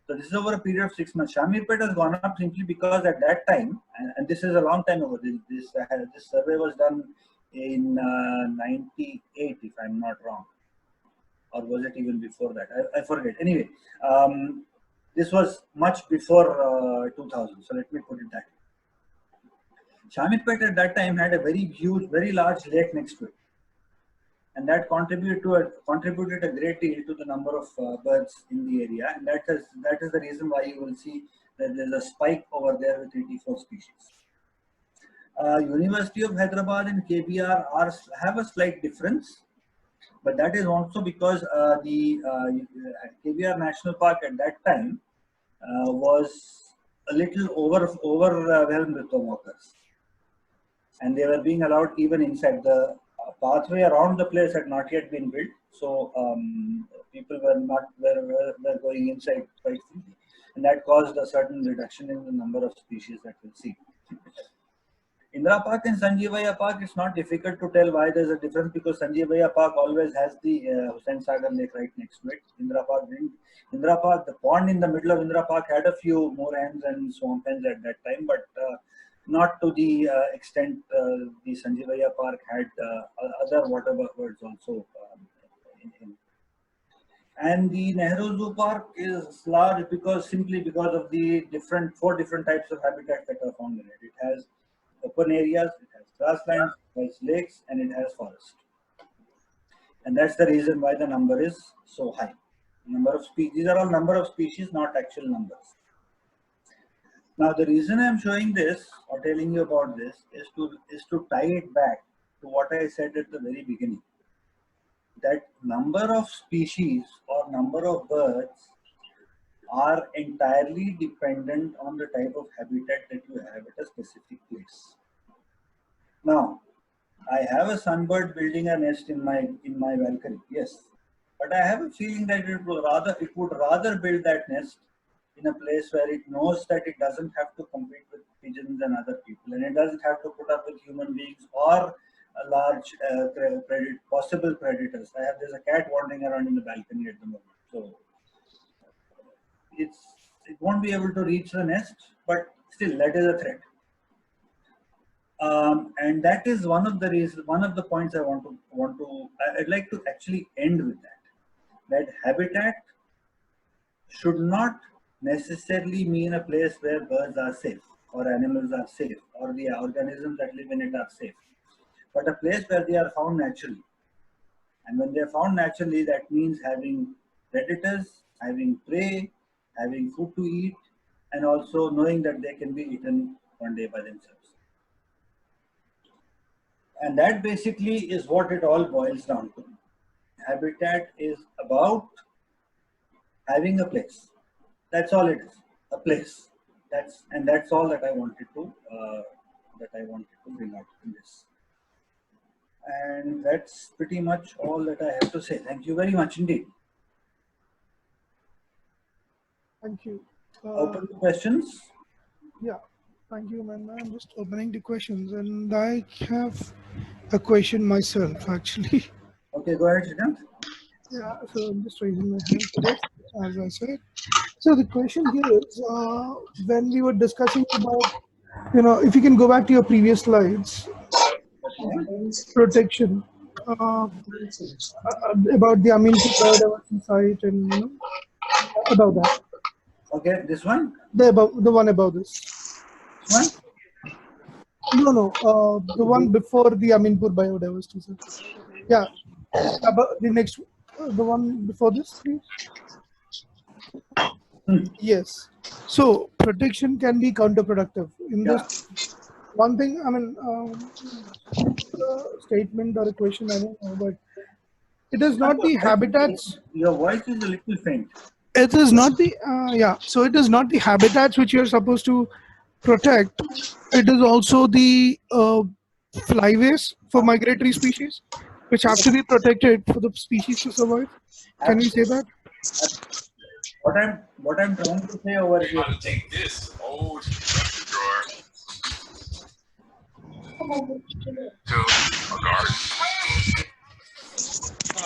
So this is over a period of 6 months. Shamirpet has gone up simply because at that time, and this is a long time ago, this survey was done in 98, if I'm not wrong. Or was it even before that? I forget. Anyway, this was much before 2000. So let me put it that way. Shamirpet at that time had a very huge, very large lake next to it. And that contributed a great deal to the number of birds in the area, and that is the reason why you will see that there's a spike over there with 84 species. University of Hyderabad and KBR have a slight difference. But that is also because the KBR National Park at that time was a little overwhelmed with the walkers, and they were being allowed even inside. The pathway around the place had not yet been built, so people were going inside quite freely, and that caused a certain reduction in the number of species that we'll see. Indira Park and Sanjeevaya Park, it's not difficult to tell why there's a difference, because Sanjeevaya Park always has the Hussain Sagar Lake right next to it. Indira Park didn't. Indira Park, the pond in the middle of Indira Park had a few moorhens and swamp hens at that time, but not to the extent the Sanjeevaya Park had other water birds also. And the Nehru Zoo Park is large simply because of the four different types of habitats that are found in it. It has open areas, it has grasslands, it has lakes, and it has forest. And that's the reason why the number is so high. Number of species, these are all number of species, not actual numbers. Now, the reason I'm showing this or telling you about this is to tie it back to what I said at the very beginning. That number of species or number of birds are entirely dependent on the type of habitat that you have at a specific place. Now, I have a sunbird building a nest in my balcony, yes, but I have a feeling that it would rather build that nest in a place where it knows that it doesn't have to compete with pigeons and other people, and it doesn't have to put up with human beings or a large possible predators. There's a cat wandering around in the balcony at the moment, so it won't be able to reach the nest, but still that is a threat. And that is one of the reasons, one of the points I'd like to actually end with that habitat should not necessarily mean a place where birds are safe or animals are safe or the organisms that live in it are safe, but a place where they are found naturally. And when they are found naturally, that means having predators, having prey, having food to eat, and also knowing that they can be eaten one day by themselves. And that basically is what it all boils down to. Habitat is about having a place. That's all it is, a place. That's all that I wanted to bring out in this. And that's pretty much all that I have to say. Thank you very much indeed. Thank you. Open to questions. Yeah, thank you, man. I'm just opening the questions, and I have a question myself, actually. Okay, go ahead, Shrikant. Yeah, so I'm just raising my hand for this, as I said. So the question here is, when we were discussing about, if you can go back to your previous slides, protection, about the Aminpur biodiversity site, and about that. Okay, this one? The one above this. One? No, the one before the Aminpur biodiversity site. Yeah, about the next, the one before this, please. Yes. So protection can be counterproductive. In this, one thing, statement or a question, I don't know, but it is not the habitats. Your voice is a little faint. It is not the so it is not the habitats which you're supposed to protect. It is also the flyways for migratory species, which have to be protected for the species to survive. Can we say that? What I'm trying to say over here. To take this old drawer to a garden.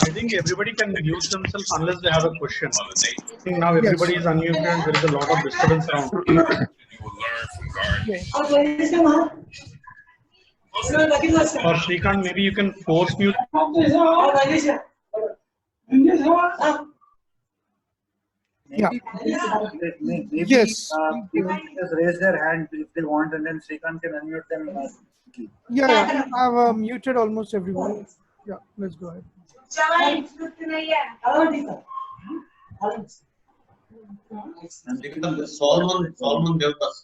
I think everybody can mute themselves unless they have a question. Now everybody is unmuted and there is a lot of disturbance around. You will learn from gardening. Or Shrikant, maybe you can force mute. Maybe Yes. People just raise their hand if they want, and then Shrikant can unmute them. Yeah, I've muted almost everyone. Yeah, let's go ahead. Solomon Devdas.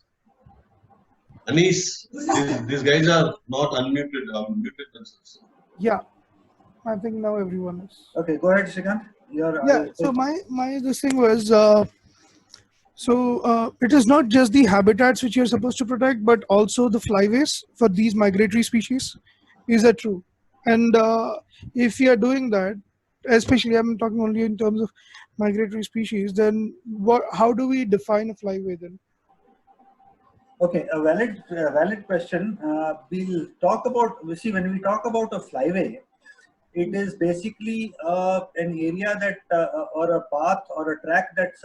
Anis, these guys are not unmuted, muted themselves. Yeah. I think now everyone is. Okay, go ahead, Shrikant. Yeah. So my this thing was it is not just the habitats which you're supposed to protect, but also the flyways for these migratory species. Is that true? And if we are doing that, especially I'm talking only in terms of migratory species, then how do we define a flyway then? Okay, a valid question. We'll talk about. See, when we talk about a flyway, it is basically an area that or a path or a track that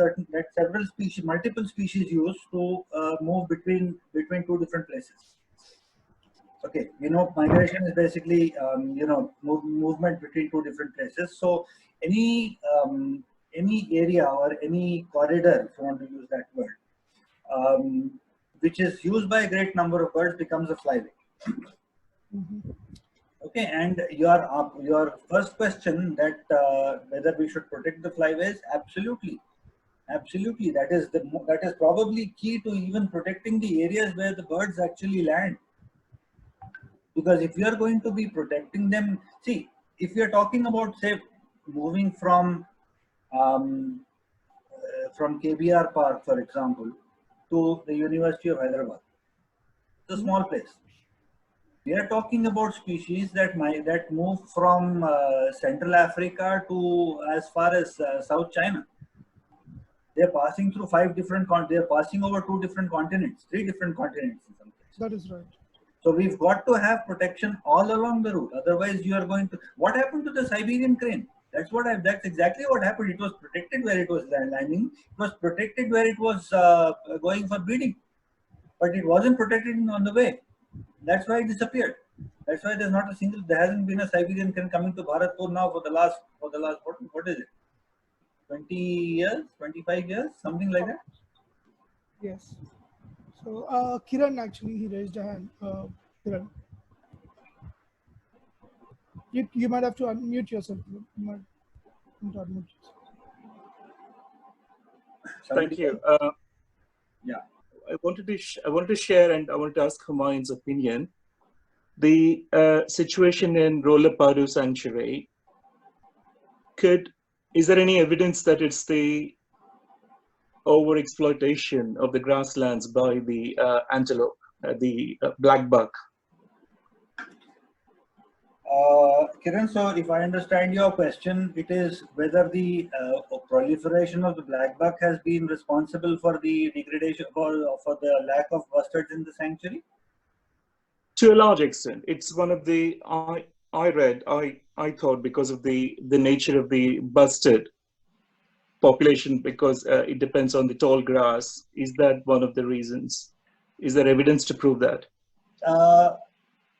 several species, multiple species use to move between two different places. Okay, migration is basically movement between two different places. So any area or any corridor, if you want to use that word, which is used by a great number of birds, becomes a flyway. Okay, and your first question that whether we should protect the flyways, absolutely. That is probably key to even protecting the areas where the birds actually land. Because if you are going to be protecting them, see, if you are talking about, say, moving from KBR Park, for example, to the University of Hyderabad, it's a small place. We are talking about species that move from Central Africa to as far as South China. They are passing through 5 different they are passing over 2 different continents, 3 different continents in some cases. That is right. So we've got to have protection all along the route. Otherwise, you are going to. What happened to the Siberian crane? That's exactly what happened. It was protected where it was landing. It was protected where it was going for breeding, but it wasn't protected on the way. That's why it disappeared. That's why there hasn't been a Siberian crane coming to Bharatpur now for the last what is it? 20 years, 25 years, something like that. Yes. So Kiran actually he raised a hand. Kiran, you might have to unmute yourself. You might have to unmute yourself. Thank you. Yeah. I wanted to share and I wanted to ask Humayun's opinion. The situation in Rolapadu Sanctuary, is there any evidence that it's the overexploitation of the grasslands by the antelope, the black buck? Kiran, so if I understand your question, it is whether the proliferation of the black buck has been responsible for the degradation for the lack of bustards in the sanctuary? To a large extent, it's one of the I thought because of the nature of the bustard population, because it depends on the tall grass. Is that one of the reasons? Is there evidence to prove that?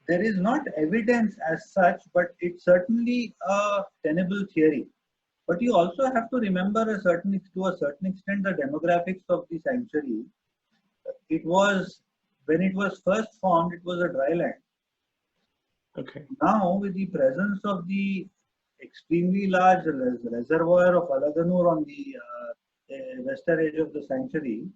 There is not evidence as such, but it's certainly a tenable theory. But you also have to remember to a certain extent the demographics of the sanctuary. When it was first formed, it was a dry land. Okay. Now, with the presence of the extremely large reservoir of Alaganur on the western edge of the sanctuary,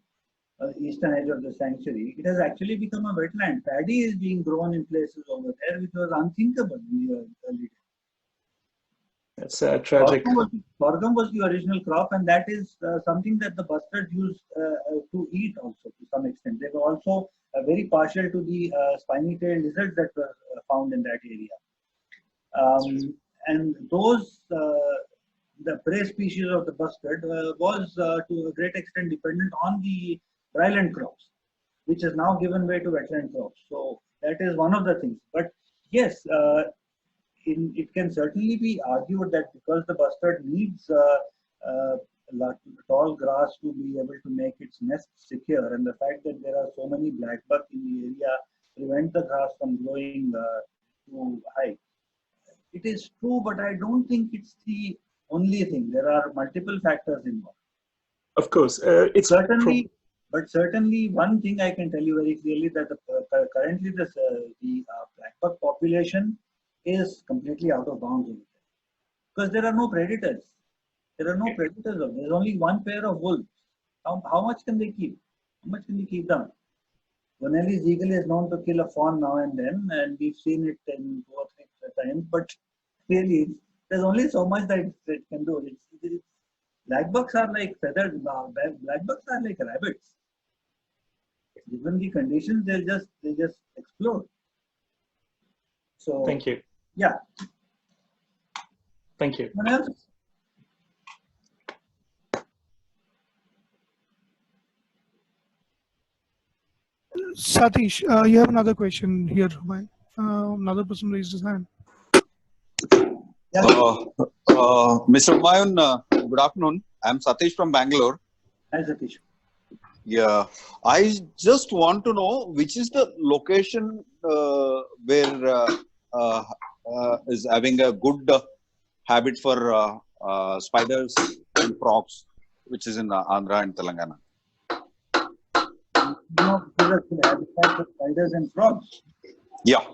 eastern edge of the sanctuary, it has actually become a wetland. Paddy is being grown in places over there which was unthinkable in the early days. That's tragic. Sorghum was the original crop, and that is something that the bustards used to eat also to some extent. They were also very partial to the spiny-tailed lizards that were found in that area. And those, the prey species of the bustard was to a great extent dependent on the dryland crops, which has now given way to wetland crops. So that is one of the things. But yes, it can certainly be argued that because the bustard needs tall grass to be able to make its nest secure, and the fact that there are so many blackbuck in the area prevent the grass from growing too high. It is true, but I don't think it's the only thing. There are multiple factors involved. Of course, it's certainly. But certainly, one thing I can tell you very clearly that currently the blackbuck population is completely out of bounds over there, because there are no predators. There's only one pair of wolves. How much can they keep? How much can they keep down? Bonelli's eagle is known to kill a fawn now and then, and we've seen it in 2 or 3 times. But Really, there's only so much that it can do. Black bugs are like feathered. Black bugs are like rabbits. Given the conditions, they just explode. So Thank you. yeah. Thank you. Anyone else? Satish, you have another question here, Humayun. Another person raised his hand. Mr. Humayun, good afternoon. I'm Satish from Bangalore. Hi, Satish. Yeah, I just want to know which is the location where is having a good habit for spiders and frogs, which is in Andhra and Telangana. Habitat for spiders and frogs. Yeah.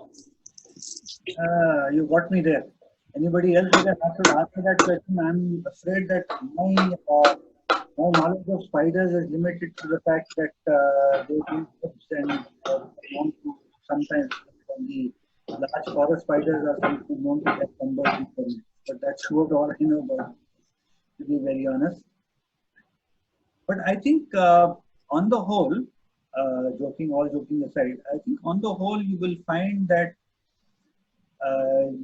You got me there. Anybody else who can answer that question? I'm afraid that my knowledge of spiders is limited to the fact that they do webs and known to sometimes the large forest spiders are sometimes known to get sunburned. But that's about all I know about, to be very honest. But I think on the whole, all joking aside, I think on the whole you will find that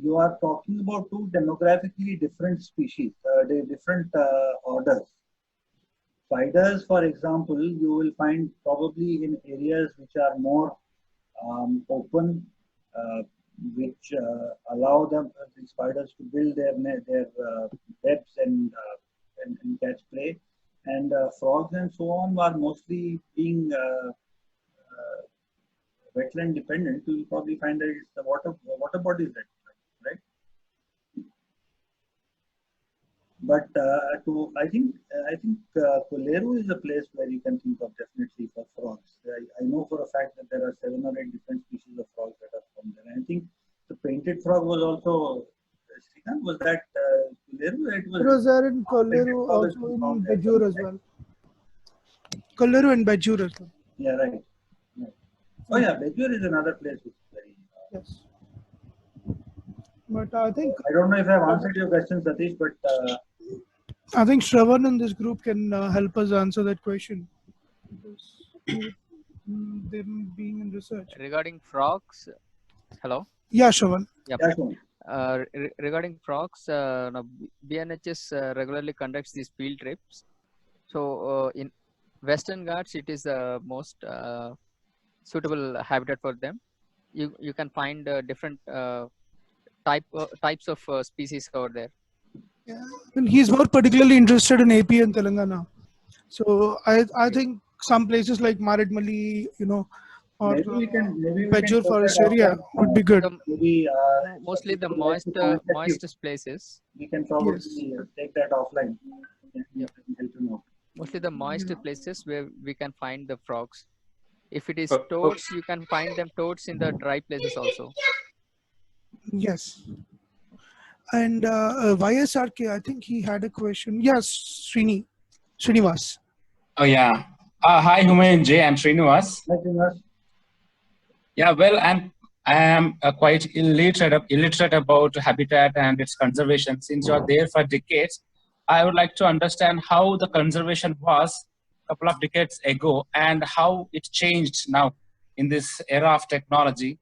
you are talking about two demographically different species, different orders. Spiders, for example, you will find probably in areas which are more open, which allow the spiders to build their webs and catch prey. And frogs and so on are mostly being wetland dependent. You will probably find that it's the water bodies that, right? But I think Koleru is a place where you can think of definitely for frogs. I know for a fact that there are 7 or 8 different species of frogs that are from there. And I think the painted frog was also. Was that Koleru? It was there in Koleru, also in Bejur as well. Koleru and Bejur as well. Yeah, right. Oh yeah, Bejur is another place which is very. Yes. But I think I don't know if I've answered your question, Satish, but I think Shravan in this group can help us answer that question. Because them being in research. Regarding frogs, hello. Yeah, Shravan. Yep. Regarding frogs, BNHS regularly conducts these field trips. So in Western Ghats, it is the most suitable habitat for them. You can find different types of species over there. Yeah, and he's more particularly interested in AP and Telangana. So I think some places like Maridmali, or Bejur forest area would be good. Maybe Mostly the moistest places. We can probably take that offline. Yep. Help you know. Mostly the moist places where we can find the frogs. If it is toads, you can find them toads in the dry places also. Yes. And YSRK, I think he had a question. Yes, Srinivas. Oh yeah. Hi Humayun J. I'm Srinivas. Hi Srinivas. Yeah, well, I am quite illiterate about habitat and its conservation. Since you are there for decades, I would like to understand how the conservation was a couple of decades ago and how it changed now in this era of technology.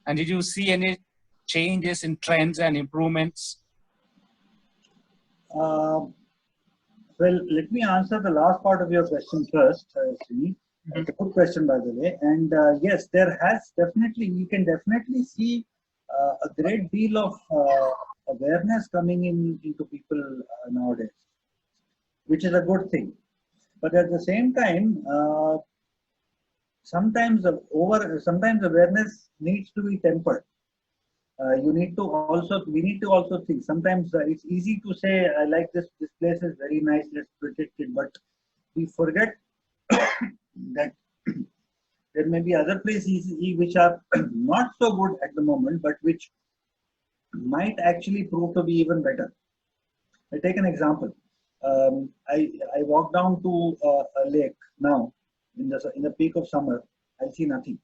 And did you see any changes in trends and improvements? Well, let me answer the last part of your question first, Srini. It's a good question, by the way. And yes, there has definitely, you can definitely see a great deal of awareness coming into people nowadays, which is a good thing. But at the same time, sometimes awareness needs to be tempered. We need to also think. Sometimes it's easy to say, I like this place is very nice, let's protect it. But we forget that there may be other places which are not so good at the moment, but which might actually prove to be even better. I take an example. I walk down to a lake now in the peak of summer. I'll see nothing,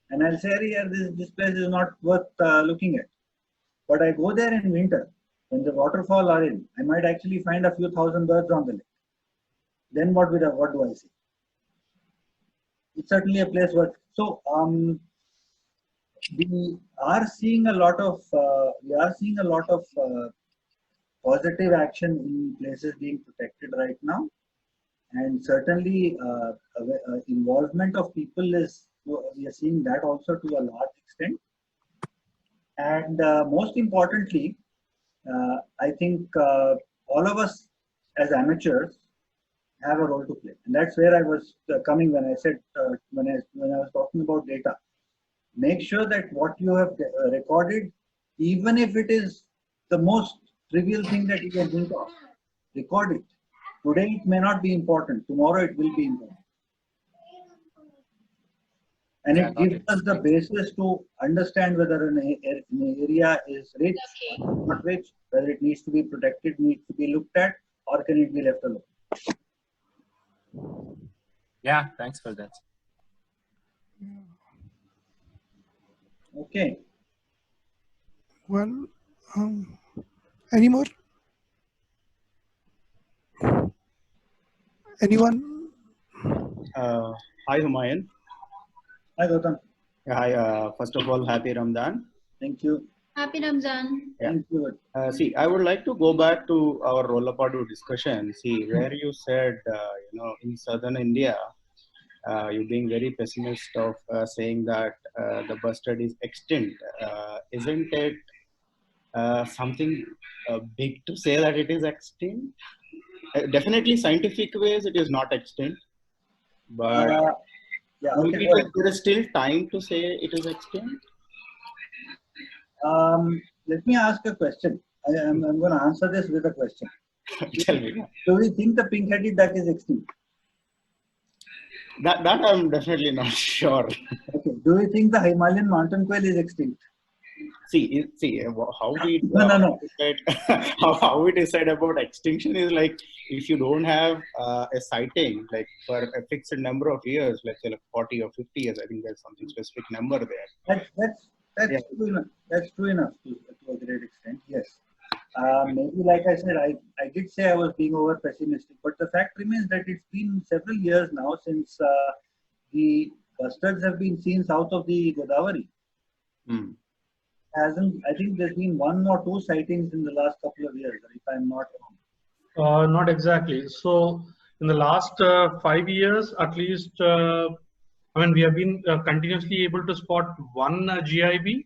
and I'll say, "Yeah, this place is not worth looking at." but I go there in winter when the waterfall are in, I might actually find a few thousand birds on the lake. Then what do I say? It's certainly a place where, so we are seeing a lot of positive action in places being protected right now, and certainly involvement of people is, we are seeing that also to a large extent. And most importantly, I think all of us as amateurs have a role to play, and that's where I was coming when I said when I was talking about data. Make sure that what you have recorded, even if it is the most trivial thing that you can think of, record it. Today it may not be important, tomorrow it will be important. And it gives us the basis to understand whether an area is rich or not rich, whether it needs to be protected, needs to be looked at, or can it be left alone. Yeah, thanks for that. Okay. Well, any more? Anyone? Hi, Humayun. Hi, Gautam. Hi, first of all, happy Ramadan. Thank you. Happy Ramzan. Yeah. Thank you. See, I would like to go back to our Rollapadu discussion. See, where you said, in southern India, you being very pessimist of saying that the bustard is extinct. Isn't it something big to say that it is extinct? Definitely, scientific ways, it is not extinct. But yeah, maybe okay, there is still time to say it is extinct. Let me ask a question. I'm going to answer this with a question. Tell me. Do we think the pink-headed duck is extinct? That I'm definitely not sure. Okay. Do we think the Himalayan mountain quail is extinct? See, how we decide, how we decide about extinction is like, if you don't have a sighting like for a fixed number of years, let's say like 40 or 50 years, I think there's something specific number there. That's true enough. That's true enough to a great extent. Yes. Maybe, like I said, I did say I was being over pessimistic, but the fact remains that it's been several years now since the bustards have been seen south of the Godavari. I think there's been 1 or 2 sightings in the last couple of years, if I'm not wrong. Not exactly. So in the last 5 years, at least, we have been continuously able to spot 1 GIB,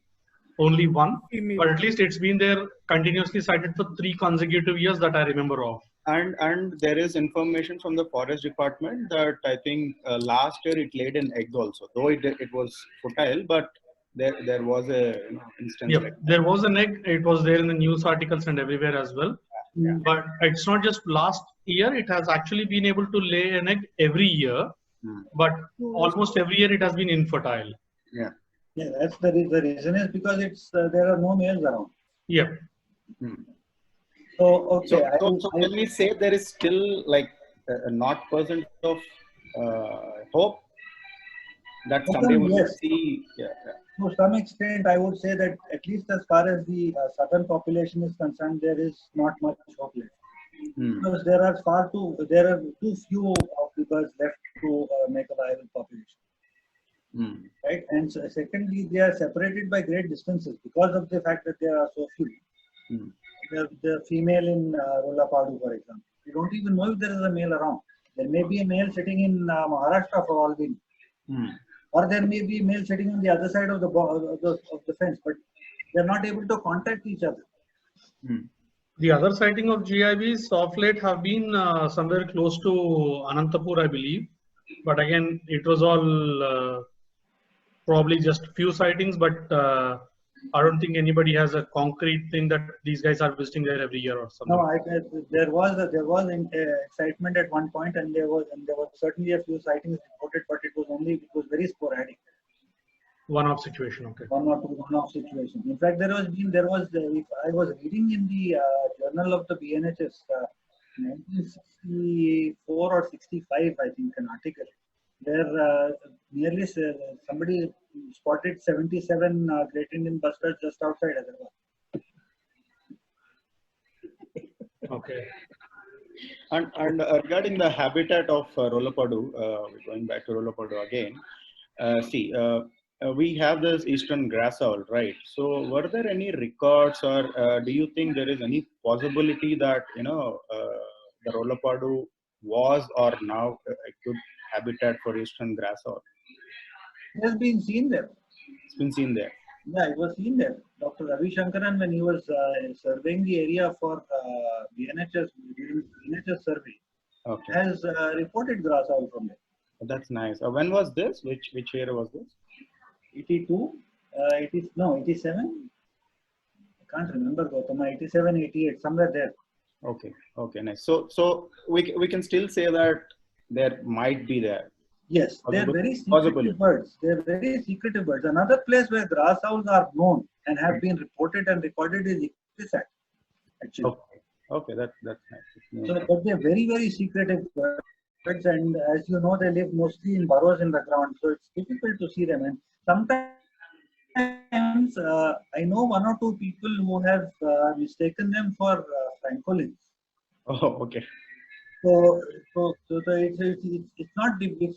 only 1, but at least it's been there continuously sighted for 3 consecutive years that I remember of. And there is information from the forest department that I think last year it laid an egg also, though it was fertile, but there was a instance. Yeah, there was an egg. It was there in the news articles and everywhere as well. Yeah. But it's not just last year. It has actually been able to lay an egg every year, but almost every year it has been infertile. Yeah. Yeah, that's the reason is because it's there are no males around. Yeah. So okay. So can we say there is still like a 0% of hope that someday we will see? Yeah. To some extent, I would say that at least as far as the southern population is concerned, there is not much hope left. Because there are too few of the birds left to make a viable population. Right, and so secondly, they are separated by great distances because of the fact that there are so few. The female in Rollapadu, for example, you don't even know if there is a male around. There may be a male sitting in Maharashtra for all we know. Or there may be a male sitting on the other side of the fence, but they're not able to contact each other. The other sighting of GIBs of late have been somewhere close to Anantapur, I believe. But again, it was all probably just few sightings, but I don't think anybody has a concrete thing that these guys are visiting there every year or something. No, there was excitement at one point, and there was certainly a few sightings reported, but it was very sporadic. One-off situation, okay. One-off situation. In fact, I was reading in the Journal of the BNHS, 1964 or 65, I think, an article where nearly somebody spotted 77 Great Indian bustards just outside Hyderabad. Okay. And regarding the habitat of Rolapadu, going back to Rolapadu again, we have this eastern grass owl, right? So were there any records, or do you think there is any possibility that the Rolapadu was or now a good habitat for eastern grass owl? It has been seen there. It's been seen there. Yeah, it was seen there. Dr. Ravi Shankaran, when he was surveying the area for BNHS, during BNHS survey, Okay, has reported grass owl from there. that's nice. When was this? Which year was this? 82, 87. I can't remember, Gautama. 87, 88, somewhere there. Okay, okay, nice. So we can still say that there might be there. Yes, they are Possible- very possibility. secretive birds. They are very secretive birds. Another place where grass owls are known and have been reported and recorded is Iktisat, actually. Okay, okay, that's nice. So, but they are very, very secretive birds, and as you know, they live mostly in burrows in the ground, so it's difficult to see them. And sometimes I know one or two people who have mistaken them for francolins. Oh, okay. So it's not the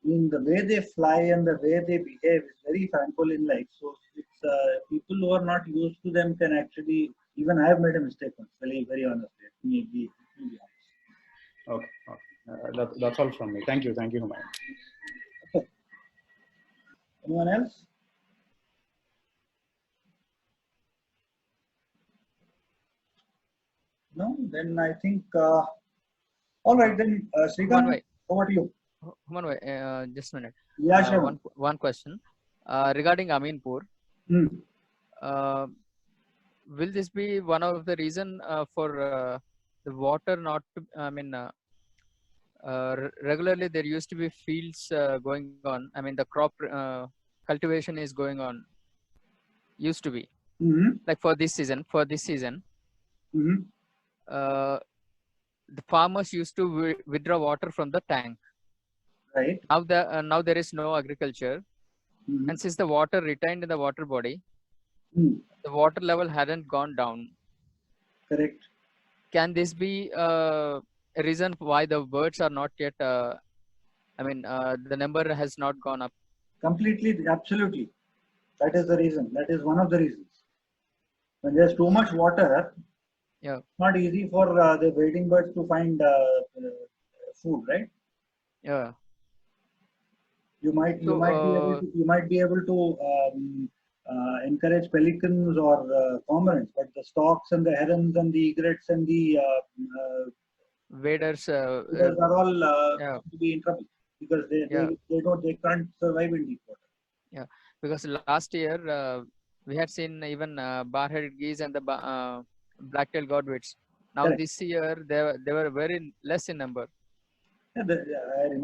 I mean, the way they fly and the way they behave is very francolin-like. So it's people who are not used to them can actually, even I have made a mistake once. Very honestly. Let me be honest. Okay. That's all from me. Thank you, Humayun. Okay. Anyone else? No. Then I think. All right then, Srikanth, over to you. Just a minute. Yeah, sure. One question regarding Aminpur. Will this be one of the reason for the water not to, regularly there used to be fields going on. I mean, the crop cultivation is going on. Used to be like for this season. The farmers used to withdraw water from the tank. Right. Now there is no agriculture, and since the water retained in the water body, the water level hadn't gone down. Correct. Can this be a reason why the birds are not yet? The number has not gone up. Completely, absolutely. That is the reason. That is one of the reasons. When there's too much water, yeah, it's not easy for the wading birds to find food, right? Yeah. You might be able to encourage pelicans or cormorants, but the storks and the herons and the egrets and the waders are all to be in trouble because they can't survive in deep water. Yeah, because last year we had seen even bar-headed geese and the black-tailed godwits. Now Correct. this year they were very less in number. Yeah,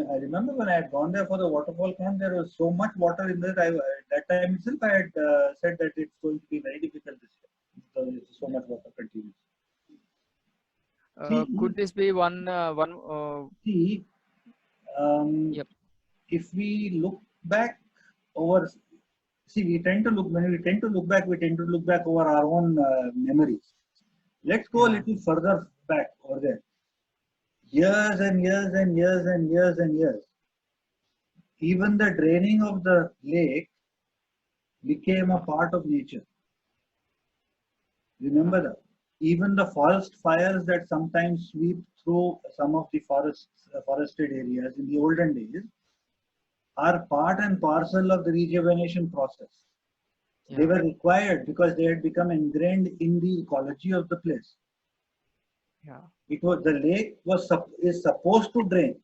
I remember when I had gone there for the waterfall camp, there was so much water in there. That time itself, I had said that it's going to be very difficult this year because so much water continues. Could this be one? Yep. If we look back over, when we tend to look back over our own memories. Let's go a little further back over there. Years and years and years and years and years. Even the draining of the lake became a part of nature. Remember that. Even the forest fires that sometimes sweep through some of the forested areas in the olden days are part and parcel of the rejuvenation process. Yeah. They were required because they had become ingrained in the ecology of the place. Yeah. The lake is supposed to drain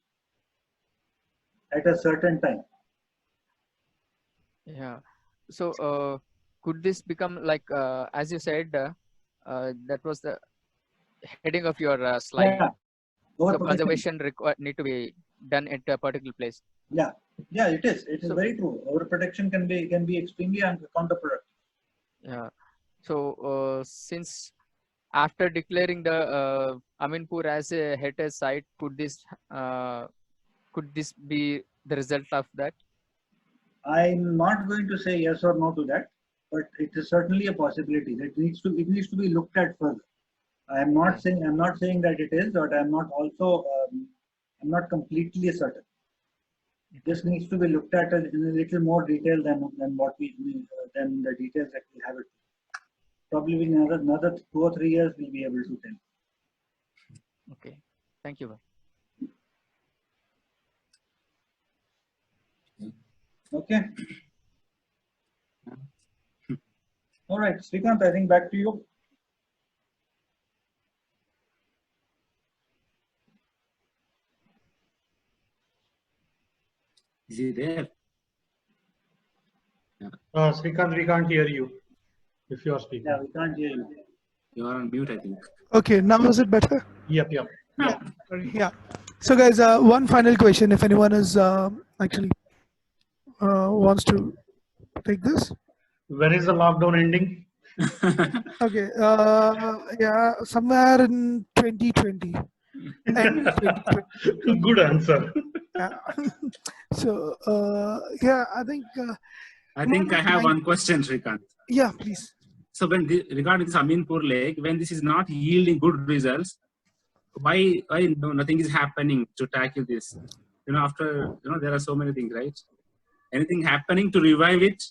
at a certain time. Yeah. So could this become like, as you said, that was the heading of your slide. Yeah. So conservation need to be done at a particular place. Yeah. Yeah, it is. It is very true. Overprotection can be extremely counterproductive. Yeah. So since after declaring the Aminpur as a heritage site, could this be the result of that? I'm not going to say yes or no to that, but it is certainly a possibility. It needs to be looked at further. I'm not saying that it is, but I'm not also I'm not completely certain. This needs to be looked at in a little more detail than than the details that we have it. Probably in another 2 or 3 years we'll be able to tell. Okay. Thank you. Okay. All right, Srikanth, I think back to you. Is he there? Srikanth, we can't hear you if you are speaking. Yeah, we can't hear you. You are on mute, I think. Okay, now is it better? Yep. Yeah. Sorry, yeah. So guys, one final question, if anyone is actually wants to take this. When is the lockdown ending? Okay. Yeah, somewhere in 2020. End 2020. Good answer. Yeah. So yeah, I think. I think I have one question, Srikanth. Yeah, please. So when regarding this Aminpur Lake, when this is not yielding good results, why nothing is happening to tackle this? After there are so many things, right? Anything happening to revive it?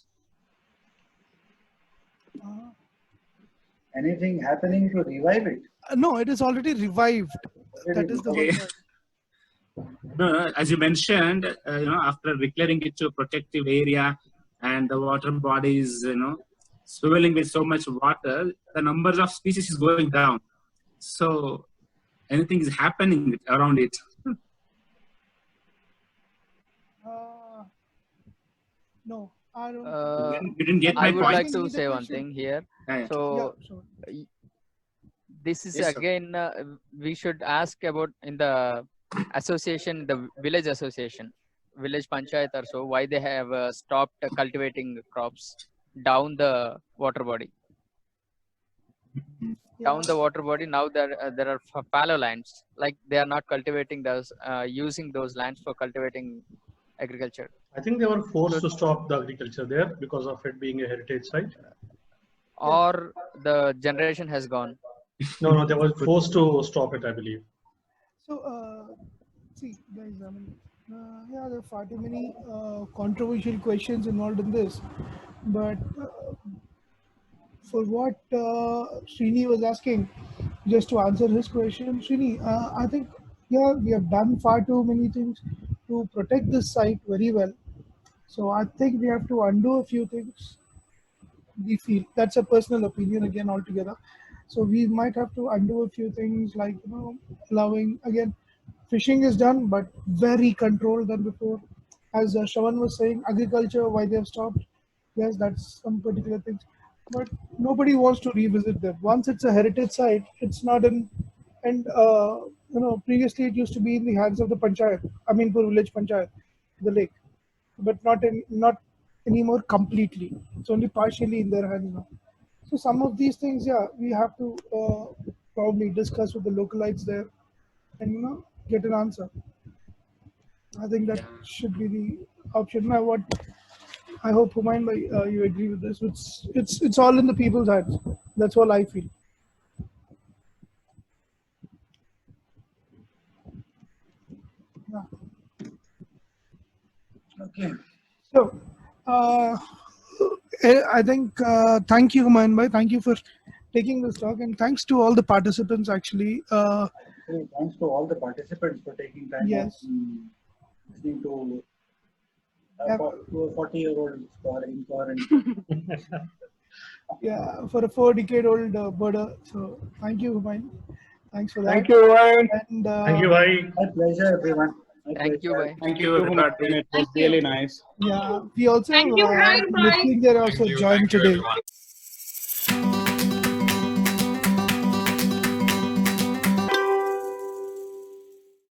Anything happening to revive it? No, it is already revived. That is the Okay. one. No, as you mentioned, after declaring it to a protective area and the water bodies, swirling with so much water, the numbers of species is going down. So anything is happening around it. No, I don't. You didn't get my I would point. like to say one thing here. Yeah. So this is Yes, sir. again we should ask about in the association, the village association, village panchayat or so, why they have stopped cultivating crops down the water body. Down the water body now there are fallow lands, like they are not cultivating those, using those lands for cultivating agriculture. I think they were forced to stop the agriculture there because of it being a heritage site. Or the generation has gone. No, they were forced to stop it, I believe. So, see, guys, I mean, yeah, there are far too many controversial questions involved in this. But for what Srini was asking, just to answer his question, Srini, I think, yeah, we have done far too many things to protect this site very well. So I think we have to undo a few things. We feel that's a personal opinion again altogether. So we might have to undo a few things, like allowing again, fishing is done but very controlled than before. As Shravan was saying, agriculture, why they have stopped? Yes, that's some particular things, but nobody wants to revisit them. Once it's a heritage site, it's not in, and previously it used to be in the hands of the panchayat, Aminpur village panchayat, the lake, but not anymore completely. It's only partially in their hands now. So some of these things, yeah, we have to probably discuss with the localites there, and get an answer. I think that should be the option. Now, what I hope, Humayun, you agree with this. It's all in the people's hands. That's all I feel. Yeah. Okay. So, I think thank you, Humayun bhai. Thank you for taking this talk, and thanks to all the participants actually. Thanks to all the participants for taking time Yes. off listening to a 40-year-old in quarantine. Yeah, for a 4-decade-old birder. So thank you, Humayun. Thanks for that. Thank you, Ryan. And, Thank you, bhai. My pleasure, everyone. Thank you, bhai. Thank you, everybody. It was really nice. Yeah, we also Thank you, have Ryan. Bye. Mrityunjay also joined today. everyone.